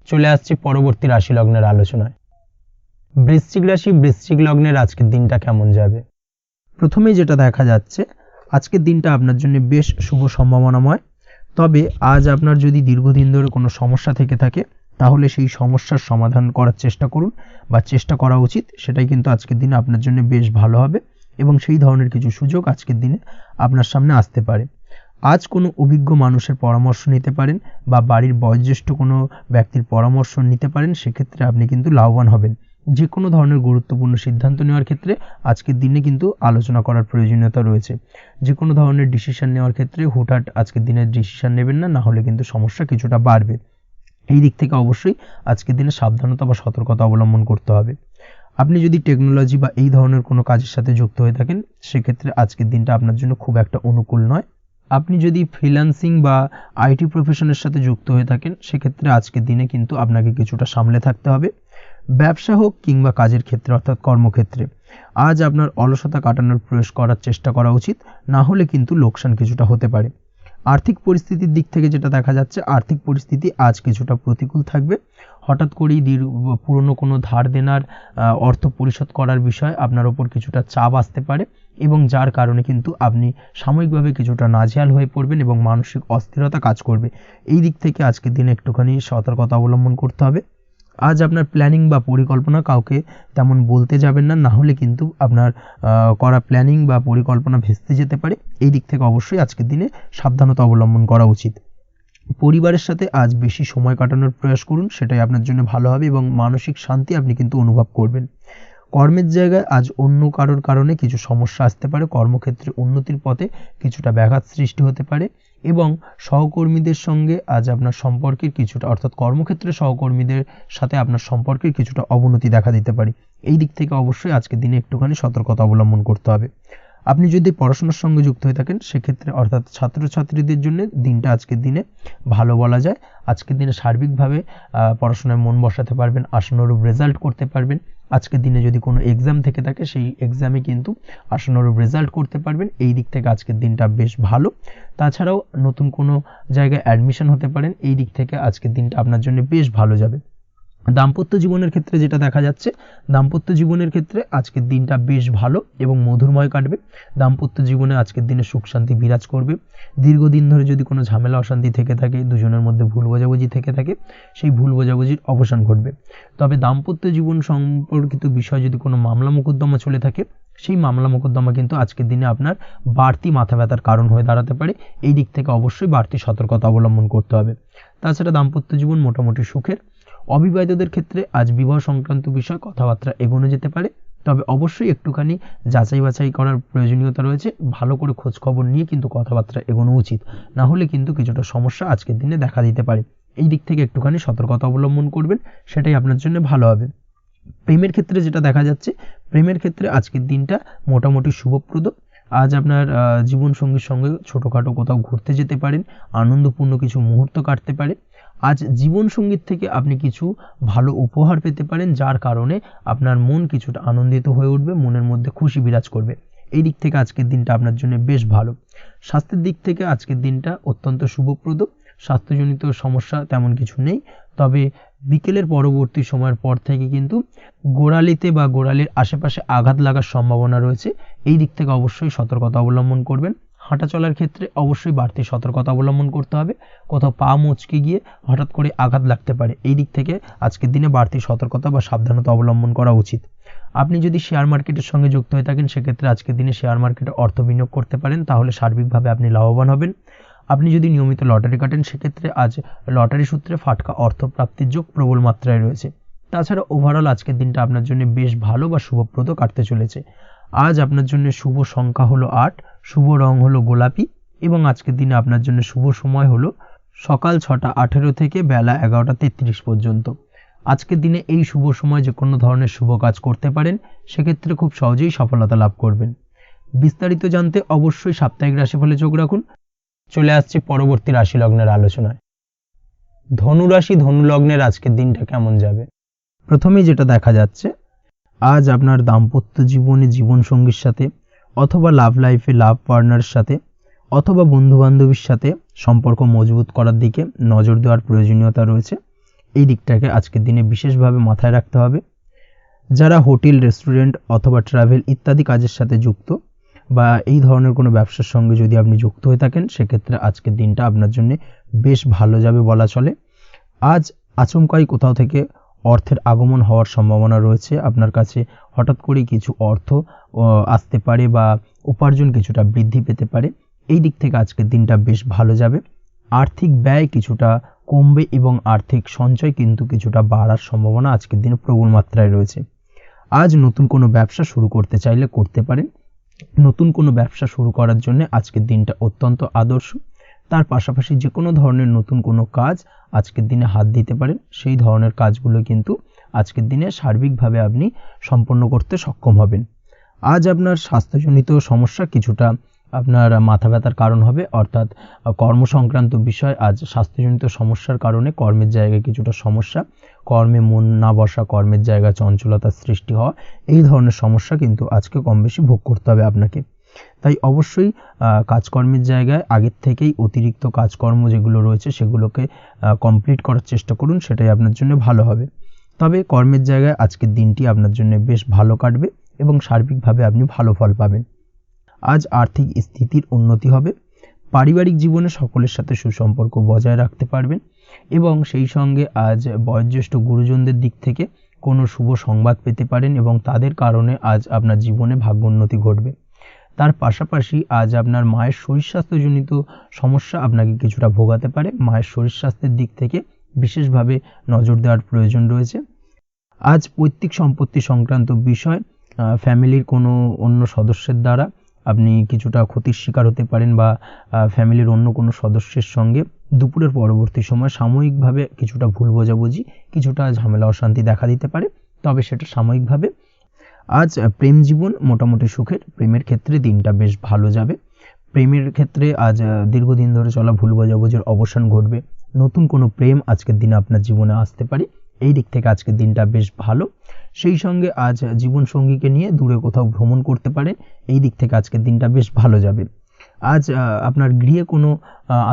চলে আসছি পরবর্তী রাশি লগ্নের আলোচনায়। বৃশ্চিক রাশি, বৃশ্চিক লগ্নের আজকের দিনটা কেমন যাবে? প্রথমেই যেটা দেখা যাচ্ছে, আজকের দিনটা আপনার জন্য বেশ শুভ সম্ভাবনাময়। তবে আজ আপনার যদি দীর্ঘদিন ধরে কোনো সমস্যা থেকে থাকে, তাহলে সেই সমস্যার সমাধান করার চেষ্টা করুন বা চেষ্টা করা উচিত, সেটাই কিন্তু আজকের দিনে আপনার জন্য বেশ ভালো হবে এবং সেই ধরনের কিছু সুযোগ আজকের দিনে আপনার সামনে আসতে পারে। আজ কোনো অভিজ্ঞ মানুষের পরামর্শ নিতে পারেন বা বাড়ির বয়োজ্যেষ্ঠ কোনো ব্যক্তির পরামর্শ নিতে পারেন, সেক্ষেত্রে আপনি কিন্তু লাভবান হবেন। যে কোনো ধরনের গুরুত্বপূর্ণ সিদ্ধান্ত নেওয়ার ক্ষেত্রে আজকের দিনে কিন্তু আলোচনা করার প্রয়োজনীয়তা রয়েছে। যে কোনো ধরনের ডিসিশন নেওয়ার ক্ষেত্রে হুটহাট আজকের দিনে ডিসিশন নেবেন না, না হলে কিন্তু সমস্যা কিছুটা বাড়বে। এই দিক থেকে অবশ্যই আজকের দিনে সাবধানতা বা সতর্কতা অবলম্বন করতে হবে। আপনি যদি টেকনোলজি বা এই ধরনের কোনো কাজের সাথে যুক্ত হয়ে থাকেন, সেক্ষেত্রে আজকের দিনটা আপনার জন্য খুব একটা অনুকূল নয়। আপনি যদি ফ্রিল্যান্সিং বা আইটি প্রফেশনের সাথে যুক্ত হয়ে থাকেন, সেক্ষেত্রে আজকের দিনে কিন্তু আপনাকে কিছুটা সামলে থাকতে হবে। ব্যবসা হোক কিংবা কাজের ক্ষেত্রে অর্থাৎ কর্মক্ষেত্রে আজ আপনার অলসতা কাটানোর প্রয়াস করার চেষ্টা করা উচিত, না হলে কিন্তু লোকসান কিছুটা হতে পারে। আর্থিক পরিস্থিতির দিক থেকে যেটা দেখা যাচ্ছে, আর্থিক পরিস্থিতি আজ কিছুটা প্রতিকূল থাকবে। হঠাৎ করেই পুরনো কোনো ধার দেনার অর্থ পরিশোধ করার বিষয়ে আপনার ওপর কিছুটা চাপ আসতে পারে এবং যার কারণে কিন্তু আপনি সাময়িকভাবে কিছুটা নাজেহাল হয়ে পড়বেন এবং মানসিক অস্থিরতা কাজ করবে। এই দিক থেকে আজকের দিনে একটুখানি সতর্কতা অবলম্বন করতে হবে। আজ আপনার প্ল্যানিং বা পরিকল্পনা কাউকে তেমন বলতে যাবেন না, না হলে কিন্তু আপনার করা প্ল্যানিং বা পরিকল্পনা ভেস্তে যেতে পারে। এই দিক থেকে অবশ্যই আজকের দিনে সাবধানতা অবলম্বন করা উচিত। পরিবারের সাথে আজ বেশি সময় কাটানোর প্রয়াস করুন, সেটাই আপনার জন্য ভালো হবে এবং মানসিক শান্তি আপনি কিন্তু অনুভব করবেন। কর্মের জায়গায় আজ অন্য কারোর কারণে কিছু সমস্যা আসতে পারে, কর্মক্ষেত্রে উন্নতির পথে কিছুটা ব্যাঘাত সৃষ্টি হতে পারে এবং সহকর্মীদের সঙ্গে আজ আপনার সম্পর্কের কিছুটা অর্থাৎ কর্মক্ষেত্রে সহকর্মীদের সাথে আপনার সম্পর্কের কিছুটা অবনতি দেখা দিতে পারে। এই দিক থেকে অবশ্যই আজকের দিনে একটুখানি সতর্কতা অবলম্বন করতে হবে। আপনি যদি পড়াশোনার সঙ্গে যুক্ত হয়ে থাকেন, সেক্ষেত্রে অর্থাৎ ছাত্রছাত্রীদের জন্য দিনটা আজকের দিনে ভালো বলা যায়। আজকের দিনে সার্বিকভাবে পড়াশোনায় মন বসাতে পারবেন, আশানুরূপ রেজাল্ট করতে পারবেন। আজকের দিনে যদি কোনো এক্সাম থেকে থাকে, সেই এক্সামে কিন্তু আশানুরূপ রেজাল্ট করতে পারবেন। এই দিক থেকে আজকের দিনটা বেশ ভালো। তাছাড়াও নতুন কোনো জায়গায় অ্যাডমিশন হতে পারেন, এই দিক থেকে আজকের দিনটা আপনার জন্য বেশ ভালো যাবে। দাম্পত্য জীবনের ক্ষেত্রে যেটা দেখা যাচ্ছে, দাম্পত্য জীবনের ক্ষেত্রে আজকের দিনটা বেশ ভালো এবং মধুরময় কাটবে। দাম্পত্য জীবনে আজকের দিনে সুখ শান্তি বিরাজ করবে। দীর্ঘদিন ধরে যদি কোনো ঝামেলা অশান্তি থেকে থাকে, দুজনের মধ্যে ভুল বোঝাবুঝি থেকে থাকে, সেই ভুল বোঝাবুঝির অবসান ঘটবে। তবে দাম্পত্য জীবন সম্পর্কিত বিষয় যদি কোনো মামলা মোকদ্দমা চলে থাকে, সেই মামলা মোকদ্দমা কিন্তু আজকের দিনে আপনার বাড়তি মাথা ব্যথার কারণ হয়ে দাঁড়াতে পারে। এই দিক থেকে অবশ্যই বাড়তি সতর্কতা অবলম্বন করতে হবে। তাছাড়া দাম্পত্য জীবন মোটামুটি সুখের। অবিবাহিতদের ক্ষেত্রে আজ বিবাহ সংক্রান্ত বিষয় কথাবার্তা এগোনো যেতে পারে, তবে অবশ্যই একটুখানি যাচাই বাছাই করার প্রয়োজনীয়তা রয়েছে। ভালো করে খোঁজ খবর নিয়ে কিন্তু কথাবার্তা এগোনো উচিত, না হলে কিন্তু কিছুটা সমস্যা আজকের দিনে দেখা দিতে পারে। এই দিক থেকে একটুখানি সতর্কতা অবলম্বন করবেন, সেটাই আপনার জন্য ভালো হবে। প্রেমের ক্ষেত্রে যেটা দেখা যাচ্ছে, প্রেমের ক্ষেত্রে আজকের দিনটা মোটামুটি শুভপ্রদ। আজ আপনার জীবনসঙ্গীর সঙ্গে ছোটোখাটো কোথাও ঘুরতে যেতে পারেন, আনন্দপূর্ণ কিছু মুহূর্ত কাটতে পারে। আজ জীবনসঙ্গীর থেকে আপনি কিছু ভালো উপহার পেতে পারেন, যার কারণে আপনার মন কিছুটা আনন্দিত হয়ে উঠবে, মনের মধ্যে খুশি বিরাজ করবে। এই দিক থেকে আজকের দিনটা আপনার জন্য বেশ ভালো। স্বাস্থ্যের দিক থেকে আজকের দিনটা অত্যন্ত শুভপ্রদ। স্বাস্থ্যজনিত সমস্যা তেমন কিছু নেই, তবে বিকেলের পরবর্তী সময়ের পর থেকে কিন্তু গোড়ালিতে বা গোড়ালির আশেপাশে আঘাত লাগার সম্ভাবনা রয়েছে। এই দিক থেকে অবশ্যই সতর্কতা অবলম্বন করবেন। হাঁটা চলার ক্ষেত্রে অবশ্যই বাড়তি সতর্কতা অবলম্বন করতে হবে। কোথাও পা মচকে গিয়ে হঠাৎ করে আঘাত লাগতে পারে, এই দিক থেকে আজকের দিনে বাড়তি সতর্কতা বা সাবধানতা অবলম্বন করা উচিত। আপনি যদি শেয়ার মার্কেটের সঙ্গে যুক্ত হয়ে থাকেন, সেক্ষেত্রে আজকের দিনে শেয়ার মার্কেটে অর্থ বিনিয়োগ করতে পারেন, তাহলে সার্বিকভাবে আপনি লাভবান হবেন। আপনি যদি নিয়মিত লটারি কাটেন, সেক্ষেত্রে আজ লটারি সূত্রে ফাটকা অর্থ প্রাপ্তির যোগ প্রবল মাত্রায় রয়েছে। তাছাড়া ওভারঅল আজকের দিনটা আপনার জন্য বেশ ভালো বা শুভপ্রদ কাটতে চলেছে। আজ আপনার জন্য শুভ সংখ্যা হলো 8, শুভ রং হলো গোলাপি এবং আজকের দিনে আপনার জন্য শুভ সময় হলো সকাল 6:18 থেকে বেলা 11:33 পর্যন্ত। আজকের দিনে এই শুভ সময় যে কোনো ধরনের শুভ কাজ করতে পারেন, সেক্ষেত্রে খুব সহজেই সফলতা লাভ করবেন। বিস্তারিত জানতে অবশ্যই সাপ্তাহিক রাশিফলে চোখ রাখুন। চলে আসছে পরবর্তী রাশি লগ্নের আলোচনায়। ধনু রাশি, ধনু লগ্নের আজকের দিনটা কেমন যাবে? প্রথমেই যেটা দেখা যাচ্ছে, আজ আপনার দাম্পত্য জীবনে জীবনসঙ্গীর সাথে অথবা লাভ লাইফে লাভ পার্টনারের সাথে অথবা বন্ধু বান্ধবীর সাথে সম্পর্ক মজবুত করার দিকে নজর দেওয়ার প্রয়োজনীয়তা রয়েছে। এই দিকটাকে আজকের দিনে বিশেষভাবে মাথায় রাখতে হবে। যারা হোটেল, রেস্টুরেন্ট অথবা ট্রাভেল ইত্যাদি কাজের সাথে যুক্ত বা এই ধরনের কোনো ব্যবসার সঙ্গে যদি আপনি যুক্ত হয়ে থাকেন, সেক্ষেত্রে আজকের দিনটা আপনার জন্য বেশ ভালো যাবে বলা চলে। আজ আচমকাই কোথাও থেকে অর্থের আগমন হওয়ার সম্ভাবনা রয়েছে। আপনার কাছে হঠাৎ করেই কিছু অর্থ আসতে পারে বা উপার্জন কিছুটা বৃদ্ধি পেতে পারে। এই দিক থেকে আজকের দিনটা বেশ ভালো যাবে। আর্থিক ব্যয় কিছুটা কমবে এবং আর্থিক সঞ্চয় কিন্তু কিছুটা বাড়ার সম্ভাবনা আজকের দিনে প্রবল মাত্রায় রয়েছে। আজ নতুন কোনো ব্যবসা শুরু করতে চাইলে করতে পারেন। নতুন কোনো ব্যবসা শুরু করার জন্য আজকের দিনটা অত্যন্ত আদর্শ। তার পাশাপাশি যে কোনো ধরনের নতুন কোনো কাজ আজকের দিনে হাত দিতে পারেন। সেই ধরনের কাজগুলো কিন্তু আজকের দিনে সার্বিকভাবে আপনি সম্পন্ন করতে সক্ষম হবেন। আজ আপনার স্বাস্থ্যজনিত সমস্যা কিছুটা আপনার মাথা ব্যথার কারণ হবে, অর্থাৎ কর্ম সংক্রান্ত বিষয়। আজ স্বাস্থ্যজনিত সমস্যার কারণে কর্মের জায়গায় কিছুটা সমস্যা, কর্মে মন না বসা, কর্মের জায়গায় চঞ্চলতার সৃষ্টি হওয়া, এই ধরনের সমস্যা কিন্তু আজকে কম বেশি ভোগ করতে হবে আপনাকে। তাই অবশ্যই কাজকর্মের জায়গায় আগের থেকেই অতিরিক্ত কাজকর্ম যেগুলো রয়েছে সেগুলোকে কমপ্লিট করার চেষ্টা করুন, সেটাই আপনার জন্য ভালো হবে। তবে কর্মের জায়গায় আজকের দিনটি আপনার জন্য বেশ ভালো কাটবে এবং সার্বিকভাবে আপনি ভালো ফল পাবেন। আজ আর্থিক স্থিতির উন্নতি হবে। পারিবারিক জীবনে সকলের সাথে সুসম্পর্ক বজায় রাখতে পারবেন এবং সেই সঙ্গে আজ বয়োজ্যেষ্ঠ গুরুজনদের দিক থেকে কোনো শুভ সংবাদ পেতে পারেন এবং তাদের কারণে আজ আপনার জীবনে ভাগ্যোন্নতি ঘটবে। তার পাশাপাশি আজ আপনার মায়ের শরীর স্বাস্থ্যজনিত সমস্যা আপনাকে কিছুটা ভোগাতে পারে। মায়ের শরীর স্বাস্থ্যের দিক থেকে বিশেষভাবে নজর দেওয়ার প্রয়োজন রয়েছে। আজ পৈতৃক সম্পত্তি সংক্রান্ত বিষয় ফ্যামিলির কোনো অন্য সদস্যের দ্বারা আপনি কিছুটা ক্ষতির শিকার হতে পারেন বা ফ্যামিলির অন্য কোনো সদস্যের সঙ্গে দুপুরের পরবর্তী সময় সাময়িকভাবে কিছুটা ভুল বোঝাবুঝি, কিছুটা ঝামেলা অশান্তি দেখা দিতে পারে, তবে সেটা সাময়িকভাবে। আজ প্রেম জীবন মোটামুটি সুখের। প্রেমের ক্ষেত্রে দিনটা বেশ ভালো যাবে। প্রেমের ক্ষেত্রে আজ দীর্ঘদিন ধরে চলা ভুল বোঝাবুঝির অবসান ঘটবে। নতুন কোনো প্রেম আজকের দিনে আপনার জীবনে আসতে পারে। এই দিক থেকে আজকের দিনটা বেশ ভালো। সেই সঙ্গে আজ জীবনসঙ্গীকে নিয়ে দূরে কোথাও ভ্রমণ করতে পারেন। এই দিক থেকে আজকের দিনটা বেশ ভালো যাবে। আজ আপনার গৃহে কোনো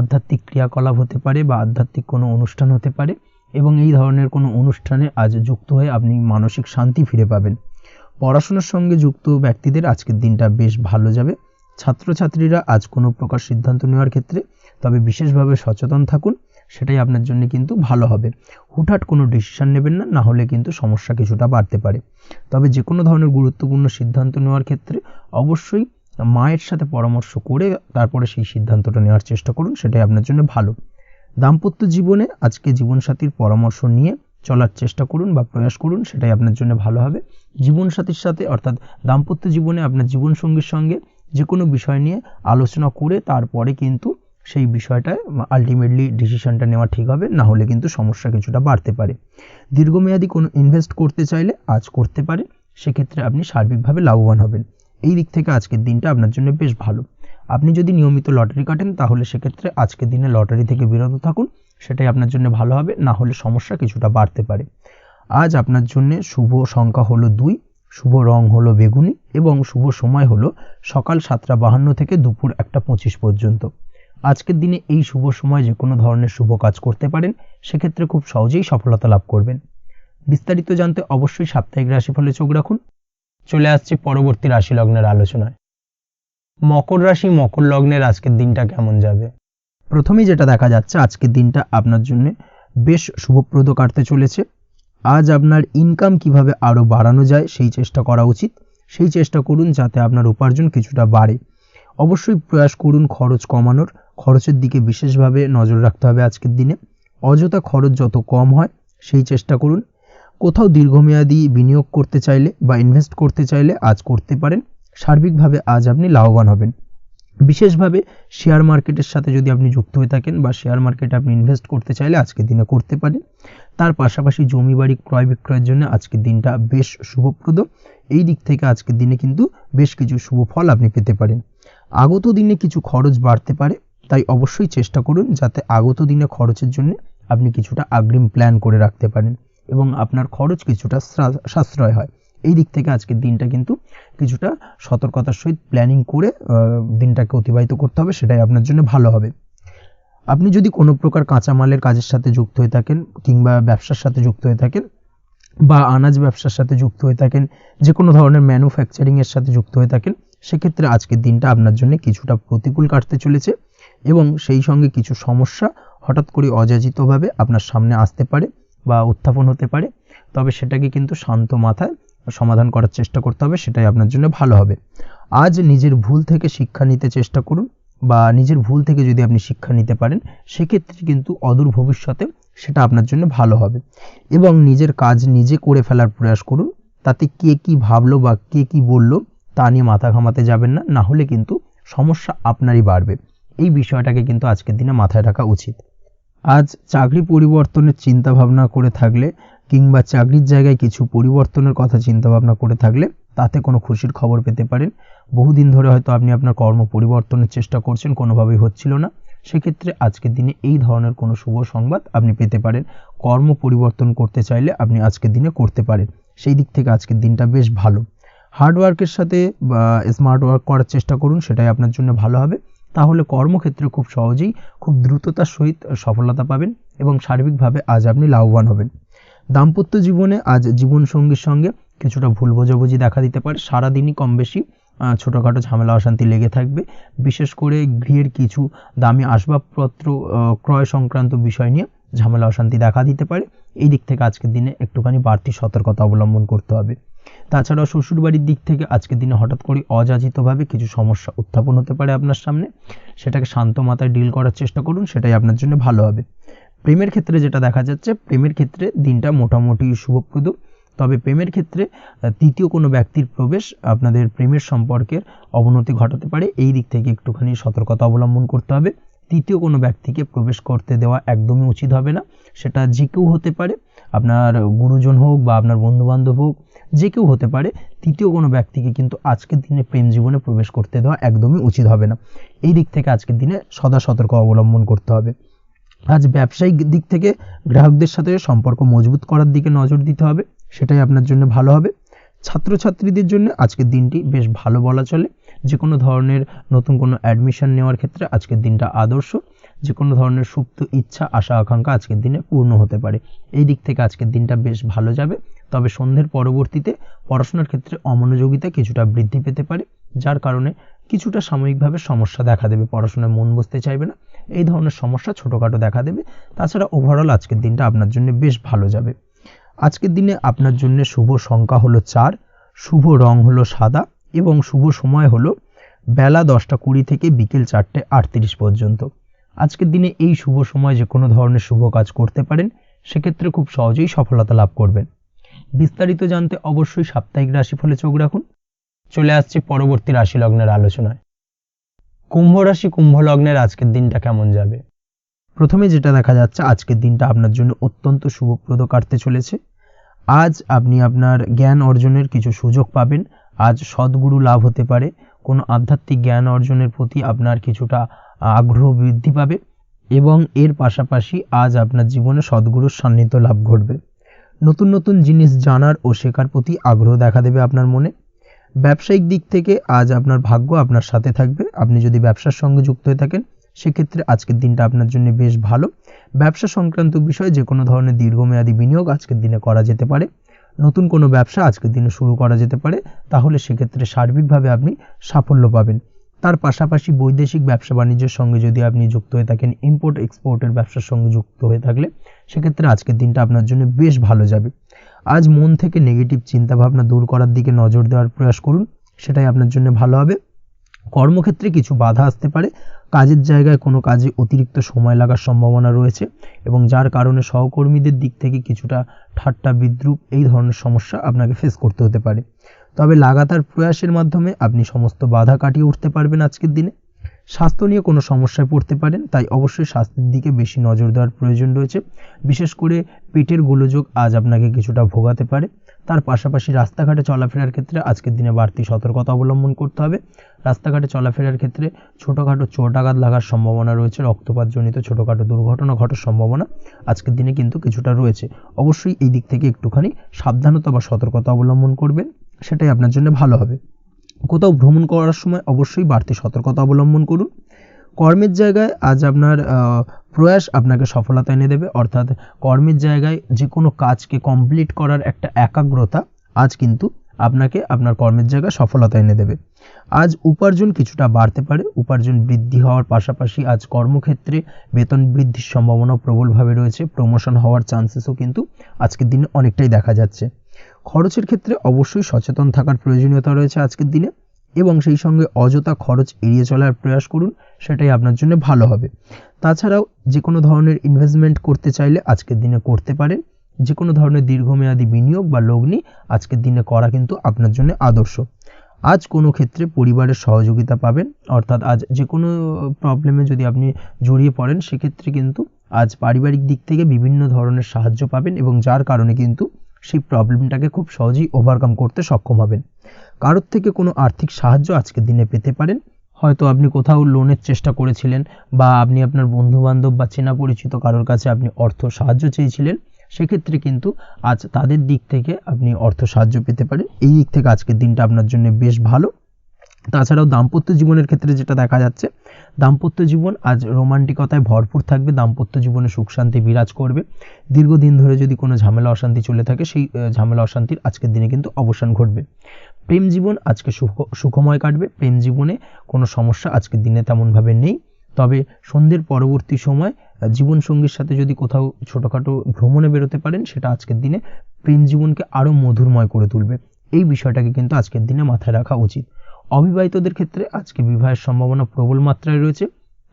আধ্যাত্মিক ক্রিয়াকলাপ হতে পারে বা আধ্যাত্মিক কোনো অনুষ্ঠান হতে পারে এবং এই ধরনের কোনো অনুষ্ঠানে আজ যুক্ত হয়ে আপনি মানসিক শান্তি ফিরে পাবেন। পড়াশোনার সঙ্গে যুক্ত ব্যক্তিদের আজকের দিনটা বেশ ভালো যাবে। ছাত্রছাত্রীরা আজ কোনো প্রকার সিদ্ধান্ত নেওয়ার ক্ষেত্রে তবে বিশেষভাবে সচেতন থাকুন, সেটাই আপনার জন্য কিন্তু ভালো হবে। হুটহাট কোনো ডিসিশন নেবেন না, না হলে কিন্তু সমস্যা কিছুটা বাড়তে পারে। তবে যে কোনো ধরনের গুরুত্বপূর্ণ সিদ্ধান্ত নেওয়ার ক্ষেত্রে অবশ্যই মায়ের সাথে পরামর্শ করে তারপরে সেই সিদ্ধান্তটা নেওয়ার চেষ্টা করুন, সেটাই আপনার জন্য ভালো। দাম্পত্য জীবনে আজকে জীবনসাথীর পরামর্শ নিয়ে চলার চেষ্টা করুন বা প্রয়াস করুন, সেটাই আপনার জন্য ভালো হবে। জীবনসাথীর সাথে অর্থাৎ দাম্পত্য জীবনে আপনার জীবনসঙ্গীর সঙ্গে যে কোনো বিষয় নিয়ে আলোচনা করে তারপরে কিন্তু সেই বিষয়টায় আলটিমেটলি ডিসিশনটা নেওয়া ঠিক হবে, না হলে কিন্তু সমস্যা কিছুটা বাড়তে পারে। দীর্ঘমেয়াদী কোনো ইনভেস্ট করতে চাইলে আজ করতে পারে, সেক্ষেত্রে আপনি সার্বিকভাবে লাভবান হবেন। এই দিক থেকে আজকের দিনটা আপনার জন্য বেশ ভালো। আপনি যদি নিয়মিত লটারি কাটেন তাহলে সেক্ষেত্রে আজকের দিনে লটারি থেকে বিরত থাকুন, সেটাই আপনার জন্য ভালো হবে, না হলে সমস্যা কিছুটা বাড়তে পারে। আজ আপনার জন্য শুভ সংখ্যা হলো 2, শুভ রং হলো বেগুনি এবং শুভ সময় হলো সকাল 7:52 থেকে দুপুর 1:25 পর্যন্ত। আজকের দিনে এই শুভ সময় যে কোনো ধরনের শুভ কাজ করতে পারেন, সেক্ষেত্রে খুব সহজেই সফলতা লাভ করবেন। বিস্তারিত জানতে অবশ্যই সাপ্তাহিক রাশিফলে চোখ রাখুন। চলে আসছে পরবর্তী রাশি লগ্নের আলোচনায়। মকর রাশি মকর লগ্নের আজকের দিনটা কেমন যাবে? প্রথমেই যেটা দেখা যাচ্ছে আজকের দিনটা আপনার জন্য বেশ শুভপ্রদ কাটতে চলেছে। আজ আপনার ইনকাম কিভাবে আরও বাড়ানো যায় সেই চেষ্টা করা উচিত। সেই চেষ্টা করুন যাতে আপনার উপার্জন কিছুটা বাড়ে। অবশ্যই প্রয়াস করুন খরচ কমানোর। খরচের দিকে বিশেষভাবে নজর রাখতে হবে আজকের দিনে। অযথা খরচ যত কম হয় সেই চেষ্টা করুন। কোথাও দীর্ঘমেয়াদী বিনিয়োগ করতে চাইলে বা ইনভেস্ট করতে চাইলে আজ করতে পারেন। সার্বিকভাবে আজ আপনি লাভবান হবেন। বিশেষভাবে শেয়ার মার্কেটের সাথে যদি আপনি যুক্ত হয়ে থাকেন বা শেয়ার মার্কেটে আপনি ইনভেস্ট করতে চাইলে আজকের দিনে করতে পারেন। তার পাশাপাশি জমি বাড়ি ক্রয় বিক্রয়ের জন্য আজকের দিনটা বেশ শুভপ্রদ। এই দিক থেকে আজকের দিনে কিন্তু বেশ কিছু শুভ ফল আপনি পেতে পারেন। আগত দিনে কিছু খরচ বাড়তে পারে, তাই অবশ্যই চেষ্টা করুন যাতে আগত দিনে খরচের জন্য আপনি কিছুটা অগ্রিম প্ল্যান করে রাখতে পারেন এবং আপনার খরচ কিছুটা সাশ্রয় হয়। এই দিক থেকে আজকের দিনটা কিন্তু কিছুটা সতর্কতার সহিত প্ল্যানিং করে দিনটাকে অতিবাহিত করতে হবে, সেটাই আপনার জন্য ভালো হবে। আপনি যদি কোনো প্রকার কাঁচামালের কাজের সাথে যুক্ত হয়ে থাকেন কিংবা ব্যবসার সাথে যুক্ত হয়ে থাকেন বা আনাজ ব্যবসার সাথে যুক্ত হয়ে থাকেন, যে কোনো ধরনের ম্যানুফ্যাকচারিংয়ের সাথে যুক্ত হয়ে থাকেন, সেক্ষেত্রে আজকের দিনটা আপনার জন্য কিছুটা প্রতিকূল কাটতে চলেছে এবং সেই সঙ্গে কিছু সমস্যা হঠাৎ করে অযাচিতভাবে আপনার সামনে আসতে পারে। বা উত্থাপন হতে পারে, তবে সেটাকে কিন্তু শান্ত মাথায় সমাধান করার চেষ্টা করতে হবে, সেটাই আপনার জন্য ভালো হবে। আজ নিজের ভুল থেকে শিক্ষা নিতে চেষ্টা করুন, বা নিজের ভুল থেকে যদি আপনি শিক্ষা নিতে পারেন সেক্ষেত্রে কিন্তু অদূর ভবিষ্যতে সেটা আপনার জন্য ভালো হবে। এবং নিজের কাজ নিজে করে ফেলার প্রয়াস করুন, তাতে কে কি ভাবলো বা কে কি বললো তা নিয়ে মাথা ঘামাতে যাবেন না, না হলে কিন্তু সমস্যা আপনারই বাড়বে। এই বিষয়টাকে কিন্তু আজকের দিনে মাথায় রাখা উচিত। আজ চাকরি পরিবর্তনের চিন্তা ভাবনা করে থাকলে কিংবা চাকরির জায়গায় কিছু পরিবর্তনের কথা চিন্তা ভাবনা করে থাকলে তাতে কোনো খুশির খবর পেতে পারেন। বহুদিন ধরে হয়তো আপনি আপনার কর্ম পরিবর্তনের চেষ্টা করছেন, কোনোভাবেই হচ্ছিল না, সেক্ষেত্রে আজকের দিনে এই ধরনের কোনো শুভ সংবাদ আপনি পেতে পারেন। কর্ম পরিবর্তন করতে চাইলে আপনি আজকের দিনে করতে পারেন, সেই দিক থেকে আজকের দিনটা বেশ ভালো। হার্ডওয়ার্কের সাথে বা স্মার্ট ওয়ার্ক করার চেষ্টা করুন, সেটাই আপনার জন্য ভালো হবে। তাহলে কর্মক্ষেত্রে খুব সহজেই খুব দ্রুততার সহিত সফলতা পাবেন এবং সার্বিকভাবে আজ আপনি লাভবান হবেন। দাম্পত্য জীবনে আজ জীবনসঙ্গীর সঙ্গে কিছুটা ভুল বোঝাবুঝি দেখা দিতে পারে। সারাদিনই কম বেশি ছোটোখাটো ঝামেলা অশান্তি লেগে থাকবে, বিশেষ করে গৃহের কিছু দামি আসবাবপত্র ক্রয় সংক্রান্ত বিষয় নিয়ে ঝামেলা অশান্তি দেখা দিতে পারে। এই দিক থেকে আজকের দিনে একটুখানি বাড়তি সতর্কতা অবলম্বন করতে হবে। তাছাড়াও শ্বশুরবাড়ির দিক থেকে আজকের দিনে হঠাৎ করে অযাচিতভাবে কিছু সমস্যা উত্থাপন হতে পারে আপনার সামনে, সেটাকে শান্ত মাথায় ডিল করার চেষ্টা করুন, সেটাই আপনার জন্য ভালো হবে। প্রেমের ক্ষেত্রে যেটা দেখা যাচ্ছে, প্রেমের ক্ষেত্রে দিনটা মোটামুটি শুভপ্রদ, তবে প্রেমের ক্ষেত্রে তৃতীয় কোনো ব্যক্তির প্রবেশ আপনাদের প্রেমের সম্পর্কের অবনতি ঘটাতে পারে। এই দিক থেকে একটুখানি সতর্কতা অবলম্বন করতে হবে। তৃতীয় কোনো ব্যক্তিকে প্রবেশ করতে দেওয়া একদমই উচিত হবে না, সেটা যে কেউ হতে পারে, আপনার গুরুজন হোক বা আপনার বন্ধুবান্ধব হোক, যে কেউ হতে পারে। তৃতীয় কোনো ব্যক্তিকে কিন্তু আজকের দিনে প্রেম জীবনে প্রবেশ করতে দেওয়া একদমই উচিত হবে না। এই দিক থেকে আজকের দিনে সদা সতর্ক অবলম্বন করতে হবে। আজ ব্যবসায়িক দিক থেকে গ্রাহকদের সাথে সম্পর্ক মজবুত করার দিকে নজর দিতে হবে, সেটাই আপনার জন্য ভালো হবে। ছাত্রছাত্রীদের জন্য আজকের দিনটি বেশ ভালো বলা চলে। যে কোনো ধরনের নতুন কোনো অ্যাডমিশন নেওয়ার ক্ষেত্রে আজকের দিনটা আদর্শ। যে কোনো ধরনের সুপ্ত ইচ্ছা আশা আকাঙ্ক্ষা আজকের দিনে পূর্ণ হতে পারে। এই দিক থেকে আজকের দিনটা বেশ ভালো যাবে। তবে সন্ধ্যের পরবর্তীতে পড়াশোনার ক্ষেত্রে অমনোযোগিতা কিছুটা বৃদ্ধি পেতে পারে, যার কারণে কিছুটা সাময়িকভাবে সমস্যা দেখা দেবে, পড়াশোনায় মন বসতে চাইবে না, এই ধরনের সমস্যা ছোটোখাটো দেখা দেবে। তাছাড়া ওভারঅল আজকের দিনটা আপনার জন্য বেশ ভালো যাবে। আজকের দিনে আপনার জন্য শুভ সংখ্যা হলো 4, শুভ রং হলো সাদা এবং শুভ সময় হলো বেলা 10:20 থেকে বিকেল 4:38 পর্যন্ত। আজকের দিনে এই শুভ সময় যে কোনো ধরনের শুভ কাজ করতে পারেন, সেক্ষেত্রে খুব সহজেই সফলতা লাভ করবেন। বিস্তারিত জানতে অবশ্যই সাপ্তাহিক রাশিফলে চোখ রাখুন। চলে আসছে পরবর্তী রাশি লগ্নের আলোচনায়। কুম্ভ রাশি কুম্ভ লগ্নের আজকের দিনটা কেমন যাবে? প্রথমে যেটা দেখা যাচ্ছে, আজকের দিনটা আপনার জন্য অত্যন্ত শুভপ্রদ কাটতে চলেছে। আজ আপনি আপনার জ্ঞান অর্জনের কিছু সুযোগ পাবেন। আজ সদ্গুরু লাভ হতে পারে, কোনো আধ্যাত্মিক জ্ঞান অর্জনের প্রতি আপনার কিছুটা আগ্রহ বৃদ্ধি পাবে এবং এর পাশাপাশি আজ আপনার জীবনে সদ্গুরুর সান্নিধ্য লাভ ঘটবে। নতুন নতুন জিনিস জানার ও শেখার প্রতি আগ্রহ দেখা দেবে আপনার মনে। ব্যবসায়িক দিক থেকে আজ আপনার ভাগ্য আপনার সাথে থাকবে। আপনি যদি ব্যবসার সঙ্গে যুক্ত হয়ে থাকেন, সেক্ষেত্রে আজকের দিনটা আপনার জন্য বেশ ভালো। ব্যবসা সংক্রান্ত বিষয়ে যে কোনো ধরনের দীর্ঘমেয়াদী বিনিয়োগ আজকের দিনে করা যেতে পারে। নতুন কোনো ব্যবসা আজকের দিনে শুরু করা যেতে পারে, তাহলে সেক্ষেত্রে সার্বিকভাবে আপনি সাফল্য পাবেন। তার পাশাপাশি বৈদেশিক ব্যবসা বাণিজ্যের সঙ্গে যদি আপনি যুক্ত হয়ে থাকেন, ইম্পোর্ট এক্সপোর্টের ব্যবসার সঙ্গে যুক্ত হয়ে থাকলে, সেক্ষেত্রে আজকের দিনটা আপনার জন্য বেশ ভালো যাবে। আজ মন থেকে নেগেটিভ চিন্তাভাবনা দূর করার দিকে নজর দেওয়ার প্রয়াস করুন, সেটাই আপনার জন্য ভালো হবে। কর্মক্ষেত্রে কিছু বাধা আসতে পারে, কাজের জায়গায় কোনো কাজে অতিরিক্ত সময় লাগার সম্ভাবনা রয়েছে এবং যার কারণে সহকর্মীদের দিক থেকে কিছুটা ঠাট্টা বিদ্রূপ এই ধরনের সমস্যা আপনাকে ফেস করতে হতে পারে। তবে লাগাতার প্রয়াসের মাধ্যমে আপনি সমস্ত বাধা কাটিয়ে উঠতে পারবেন আজকের দিনে। স্বাস্থ্য নিয়ে কোনো সমস্যায় পড়তে পারেন, তাই অবশ্যই স্বাস্থ্যের দিকে বেশি নজর দেওয়ার প্রয়োজন রয়েছে। বিশেষ করে পেটের গোলযোগ আজ আপনাকে কিছুটা ভোগাতে পারে। তার পাশাপাশি রাস্তাঘাটে চলাফেরার ক্ষেত্রে আজকের দিনে বাড়তি সতর্কতা অবলম্বন করতে হবে। রাস্তাঘাটে চলাফেরার ক্ষেত্রে ছোটোখাটো চোট আঘাত লাগার সম্ভাবনা রয়েছে, রক্তপাতজনিত ছোটোখাটো দুর্ঘটনা ঘটার সম্ভাবনা আজকের দিনে কিন্তু কিছুটা রয়েছে। অবশ্যই এই দিক থেকে একটুখানি সাবধানতা বা সতর্কতা অবলম্বন করবেন, সেটাই আপনার জন্য ভালো হবে। কোথাও ভ্রমণ করার সময় অবশ্যই বাড়তি সতর্কতা অবলম্বন করুন। কর্মের জায়গায় আজ আপনার প্রয়াস আপনাকে সফলতা এনে দেবে, অর্থাৎ কর্মের জায়গায় যে কোনো কাজকে কমপ্লিট করার একটা একাগ্রতা আজ কিন্তু আপনাকে আপনার কর্মের জায়গায় সফলতা এনে দেবে। আজ উপার্জন কিছুটা বাড়তে পারে, উপার্জন বৃদ্ধি হওয়ার পাশাপাশি আজ কর্মক্ষেত্রে বেতন বৃদ্ধির সম্ভাবনা প্রবলভাবে রয়েছে, প্রমোশন হওয়ার চান্সেসও কিন্তু আজকের দিনে অনেকটাই দেখা যাচ্ছে। খরচের ক্ষেত্রে অবশ্যই সচেতন থাকার প্রয়োজনীয়তা রয়েছে আজকের দিনে, এবং সেই সঙ্গে অযথা খরচ এড়িয়ে চলার প্রয়াস করুন, সেটাই আপনার জন্য ভালো হবে। তাছাড়াও যে কোনো ধরনের ইনভেস্টমেন্ট করতে চাইলে আজকের দিনে করতে পারেন। যে কোনো ধরনের দীর্ঘমেয়াদী বিনিয়োগ বা লগ্নি আজকের দিনে করা কিন্তু আপনার জন্য আদর্শ। আজ কোনো ক্ষেত্রে পরিবারের সহযোগিতা পাবেন, অর্থাৎ আজ যে কোনো প্রবলেমে যদি আপনি জড়িয়ে পড়েন সেক্ষেত্রে কিন্তু আজ পারিবারিক দিক থেকে বিভিন্ন ধরনের সাহায্য পাবেন, এবং যার কারণে কিন্তু সেই প্রবলেমটাকে খুব সহজেই ওভারকাম করতে সক্ষম হবেন। কারোর থেকে কোনো আর্থিক সাহায্য আজকের দিনে পেতে পারেন। হয়তো আপনি কোথাও লোনের চেষ্টা করেছিলেন, বা আপনি আপনার বন্ধুবান্ধব বা চেনা পরিচিত কারোর কাছে আপনি অর্থ সাহায্য চেয়েছিলেন, সেক্ষেত্রে কিন্তু আজ তাদের দিক থেকে আপনি অর্থ সাহায্য পেতে পারেন। এই দিক থেকে আজকের দিনটা আপনার জন্য বেশ ভালো। তাছাড়াও দাম্পত্য জীবনের ক্ষেত্রে যেটা দেখা যাচ্ছে, দাম্পত্য জীবন আজ রোমান্টিকতায় ভরপুর থাকবে, দাম্পত্য জীবনে সুখ শান্তি বিরাজ করবে। দীর্ঘদিন ধরে যদি কোনো ঝামেলা অশান্তি চলে থাকে, সেই ঝামেলা অশান্তির আজকের দিনে কিন্তু অবসান ঘটবে। প্রেম জীবন আজকে সুখময় কাটবে, প্রেম জীবনে কোনো সমস্যা আজকের দিনে তেমনভাবে নেই। তবে সন্ধ্যের পরবর্তী সময় জীবনসঙ্গীর সাথে যদি কোথাও ছোটোখাটো ভ্রমণে বেরোতে পারেন, সেটা আজকের দিনে প্রেম জীবনকে আরও মধুরময় করে তুলবে। এই বিষয়টাকে কিন্তু আজকের দিনে মাথায় রাখা উচিত। অবিবাহিতদের ক্ষেত্রে আজকে বিবাহের সম্ভাবনা প্রবল মাত্রায় রয়েছে।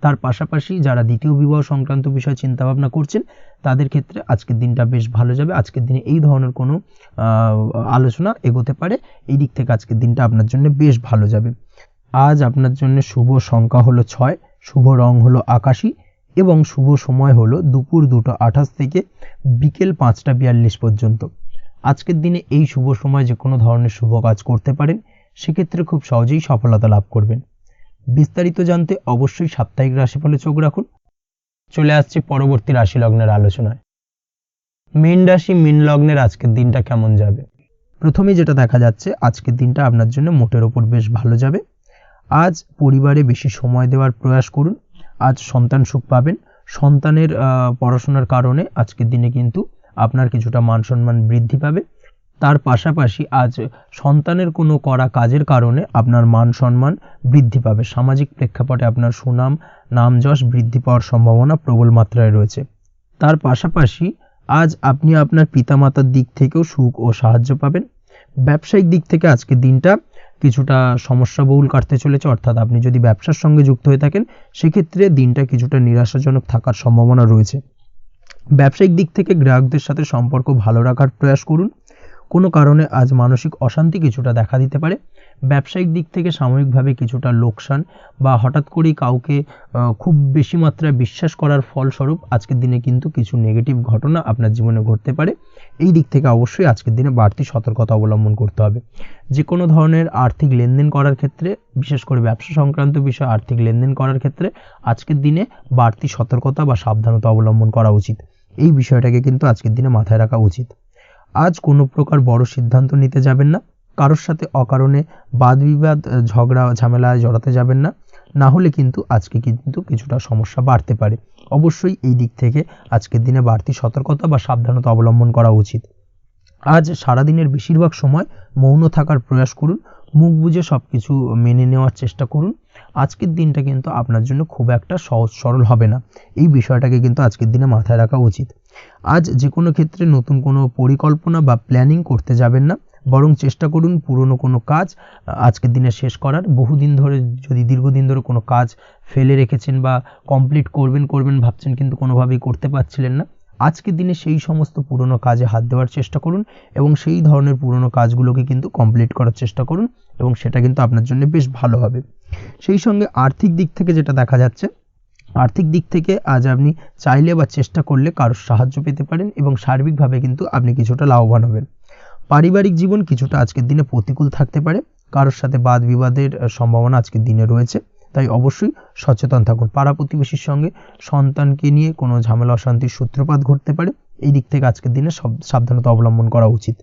তার পাশাপাশি যারা দ্বিতীয় বিবাহ সংক্রান্ত বিষয়ে চিন্তাভাবনা করছেন, তাদের ক্ষেত্রে আজকের দিনটা বেশ ভালো যাবে। আজকের দিনে এই ধরনের কোনো আলোচনা এগোতে পারে, এই দিক থেকে আজকের দিনটা আপনার জন্য বেশ ভালো যাবে। আজ আপনার জন্য শুভ সংখ্যা হলো 6, শুভ রং হলো আকাশী, এবং শুভ সময় হলো দুপুর 2:28 থেকে বিকেল 5:42 পর্যন্ত। আজকের দিনে এই শুভ সময় যে কোনো ধরনের শুভ কাজ করতে পারেন, সেক্ষেত্রে খুব সহজেই সফলতা লাভ করবেন। বিস্তারিত জানতে অবশ্যই সাপ্তাহিক রাশিফলে চোখ রাখুন। চলে আসছে পরবর্তী রাশি লগ্নের আলোচনায়। মীন রাশি, মীন লগ্নের আজকের দিনটা কেমন যাবে? প্রথমেই যেটা দেখা যাচ্ছে, আজকের দিনটা আপনার জন্য মোটের ওপর বেশ ভালো যাবে। আজ পরিবারে বেশি সময় দেওয়ার প্রয়াস করুন। আজ সন্তান সুখ পাবেন। সন্তানের পড়াশোনার কারণে আজকের দিনে কিন্তু আপনার কিছুটা মান সম্মান বৃদ্ধি পাবে। তার পাশাপাশি আজ সন্তানের কোনো করা কাজের কারণে আপনার মান সম্মান বৃদ্ধি পাবে। সামাজিক প্রেক্ষাপটে আপনার সুনাম, নাম যশ বৃদ্ধি পাওয়ার সম্ভাবনা প্রবল মাত্রায় রয়েছে। তার পাশাপাশি আজ আপনি আপনার পিতামাতার দিক থেকেও সুখ ও সাহায্য পাবেন। ব্যবসায়িক দিক থেকে আজকের দিনটা কিছুটা সমস্যাবহুল কাটতে চলেছে, অর্থাৎ আপনি যদি ব্যবসার সঙ্গে যুক্ত হয়ে থাকেন, সেক্ষেত্রে দিনটা কিছুটা নিরাশাজনক থাকার সম্ভাবনা রয়েছে। ব্যবসায়িক দিক থেকে গ্রাহকদের সাথে সম্পর্ক ভালো রাখার প্রয়াস করুন। কোনো কারণে আজ মানসিক অশান্তি কিছুটা দেখা দিতে পারে। ব্যবসায়িক দিক থেকে সাময়িকভাবে কিছুটা লোকসান, বা হঠাৎ করেই কাউকে খুব বেশি মাত্রায় বিশ্বাস করার ফলস্বরূপ আজকের দিনে কিন্তু কিছু নেগেটিভ ঘটনা আপনার জীবনে ঘটতে পারে। এই দিক থেকে অবশ্যই আজকের দিনে বাড়তি সতর্কতা অবলম্বন করতে হবে। যে কোনো ধরনের আর্থিক লেনদেন করার ক্ষেত্রে, বিশেষ করে ব্যবসা সংক্রান্ত বিষয়ে আর্থিক লেনদেন করার ক্ষেত্রে আজকের দিনে বাড়তি সতর্কতা বা সাবধানতা অবলম্বন করা উচিত। এই বিষয়টাকে কিন্তু আজকের দিনে মাথায় রাখা উচিত। আজ কোনো প্রকার বড় সিদ্ধান্ত নিতে যাবেন না। কারোর সাথে অকারণে বাদ বিবাদ, ঝগড়া ঝামেলায় জড়াতে যাবেন না, না হলে কিন্তু আজকে কিন্তু কিছুটা সমস্যা বাড়তে পারে। অবশ্যই এই দিক থেকে আজকের দিনে বাড়তি সতর্কতা বা সাবধানতা অবলম্বন করা উচিত। আজ সারাদিনের বেশিরভাগ সময় মৌন থাকার প্রয়াস করুন, মুখ বুজে সব কিছু মেনে নেওয়ার চেষ্টা করুন। আজকের দিনটা কিন্তু আপনার জন্য খুব একটা সহজ সরল হবে না, এই বিষয়টাকে কিন্তু আজকের দিনে মাথায় রাখা উচিত। আজ যে কোনো ক্ষেত্রে নতুন কোনো পরিকল্পনা বা প্ল্যানিং করতে যাবেন না, বরং চেষ্টা করুন পুরনো কোনো কাজ আজকের দিনে শেষ করার। বহুদিন ধরে যদি দীর্ঘদিন ধরে কোনো কাজ ফেলে রেখেছেন বা কমপ্লিট করবেন ভাবছেন, কিন্তু কোনোভাবেই করতে পারছিলেন না, আজকের দিনে সেই সমস্ত পুরনো কাজে হাত দেওয়ার চেষ্টা করুন, এবং সেই ধরনের পুরনো কাজগুলোকে কিন্তু কমপ্লিট করার চেষ্টা করুন, এবং সেটা কিন্তু আপনার জন্য বেশ ভালো হবে। সেই সঙ্গে আর্থিক দিক থেকে যেটা দেখা যাচ্ছে, আর্থিক দিক থেকে আজ আপনি চাইলে বা চেষ্টা করলে কারোর সাহায্য পেতে পারেন, এবং সার্বিকভাবে কিন্তু আপনি কিছুটা লাভবান হবেন। পারিবারিক জীবন কিছুটা আজকের দিনে প্রতিকূল থাকতে পারে, কারোর সাথে বাদ বিবাদের সম্ভাবনা আজকের দিনে রয়েছে, তাই অবশ্যই সচেতন থাকুন। পাড়া প্রতিবেশীর সঙ্গে সন্তানকে নিয়ে কোনো ঝামেলা অশান্তির সূত্রপাত ঘটতে পারে, এই দিক থেকে আজকের দিনে সাবধানতা অবলম্বন করা উচিত।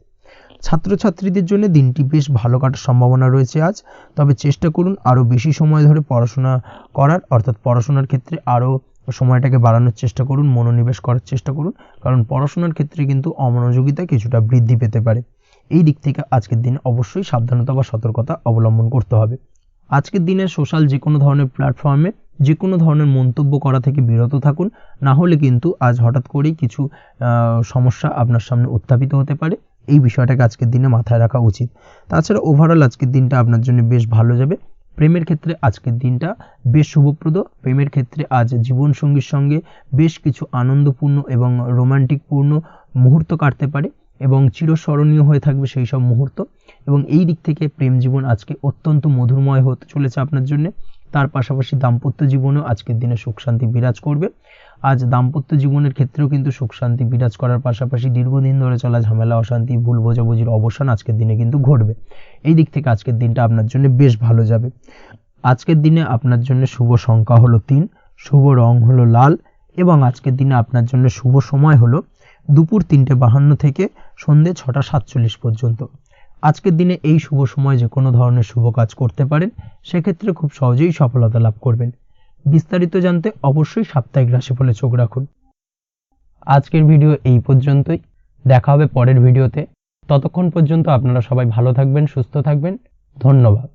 ছাত্রছাত্রীদের জন্য দিনটি বেশ ভালো কাটার সম্ভাবনা রয়েছে আজ, তবে চেষ্টা করুন আরও বেশি সময় ধরে পড়াশোনা করার, অর্থাৎ পড়াশোনার ক্ষেত্রে আরও সময়টাকে বাড়ানোর চেষ্টা করুন, মনোনিবেশ করার চেষ্টা করুন, কারণ পড়াশোনার ক্ষেত্রে কিন্তু অমনোযোগিতা কিছুটা বৃদ্ধি পেতে পারে। এই দিক থেকে আজকের দিনে অবশ্যই সাবধানতা বা সতর্কতা অবলম্বন করতে হবে। আজকের দিনে সোশ্যাল যে কোনো ধরনের প্ল্যাটফর্মে যে কোনো ধরনের মন্তব্য করা থেকে বিরত থাকুন, না হলে কিন্তু আজ হঠাৎ করেই কিছু সমস্যা আপনার সামনে উত্থাপিত হতে পারে। এই বিষয়টাকে আজকের দিনে মাথায় রাখা উচিত। তাছাড়া ওভারঅল আজকের দিনটা আপনার জন্য বেশ ভালো যাবে। প্রেমের ক্ষেত্রে আজকের দিনটা বেশ শুভপ্রদ। প্রেমের ক্ষেত্রে আজ জীবনসঙ্গীর সঙ্গে বেশ কিছু আনন্দপূর্ণ এবং রোমান্টিকপূর্ণ মুহূর্ত কাটতে পারে এবং চিরস্মরণীয় হয়ে থাকবে সেই সব মুহূর্ত। এবং এই দিক থেকে প্রেম জীবন আজকে অত্যন্ত মধুরময় হতে চলেছে আপনার জন্য। তার পাশাপাশি দাম্পত্য জীবনেও আজকের দিনে সুখ শান্তি বিরাজ করবে। আজ দাম্পত্য জীবনের ক্ষেত্রেও কিন্তু সুখ শান্তি বিরাজ করার পাশাপাশি দীর্ঘদিন ধরে চলা ঝামেলা অশান্তি ভুল বোঝাবুঝির অবসান আজকের দিনে কিন্তু ঘটবে। এই দিক থেকে আজকের দিনটা আপনার জন্য বেশ ভালো যাবে। আজকের দিনে আপনার জন্য শুভ সংখ্যা হলো 3, শুভ রং হলো লাল এবং আজকের দিনে আপনার জন্য শুভ সময় হলো দুপুর 3:52 থেকে সন্ধ্যে 6:47 পর্যন্ত। আজকের দিনে এই শুভ সময় যে কোনো ধরনের শুভ কাজ করতে পারেন, সেক্ষেত্রে খুব সহজেই সফলতা লাভ করবেন। বিস্তারিত জানতে অবশ্যই সাপ্তাহিক রাশিফলে চোখ রাখুন। আজকের ভিডিও এই পর্যন্তই। দেখা হবে পরের ভিডিওতে। ততক্ষণ পর্যন্ত আপনারা সবাই ভালো থাকবেন, সুস্থ থাকবেন। ধন্যবাদ।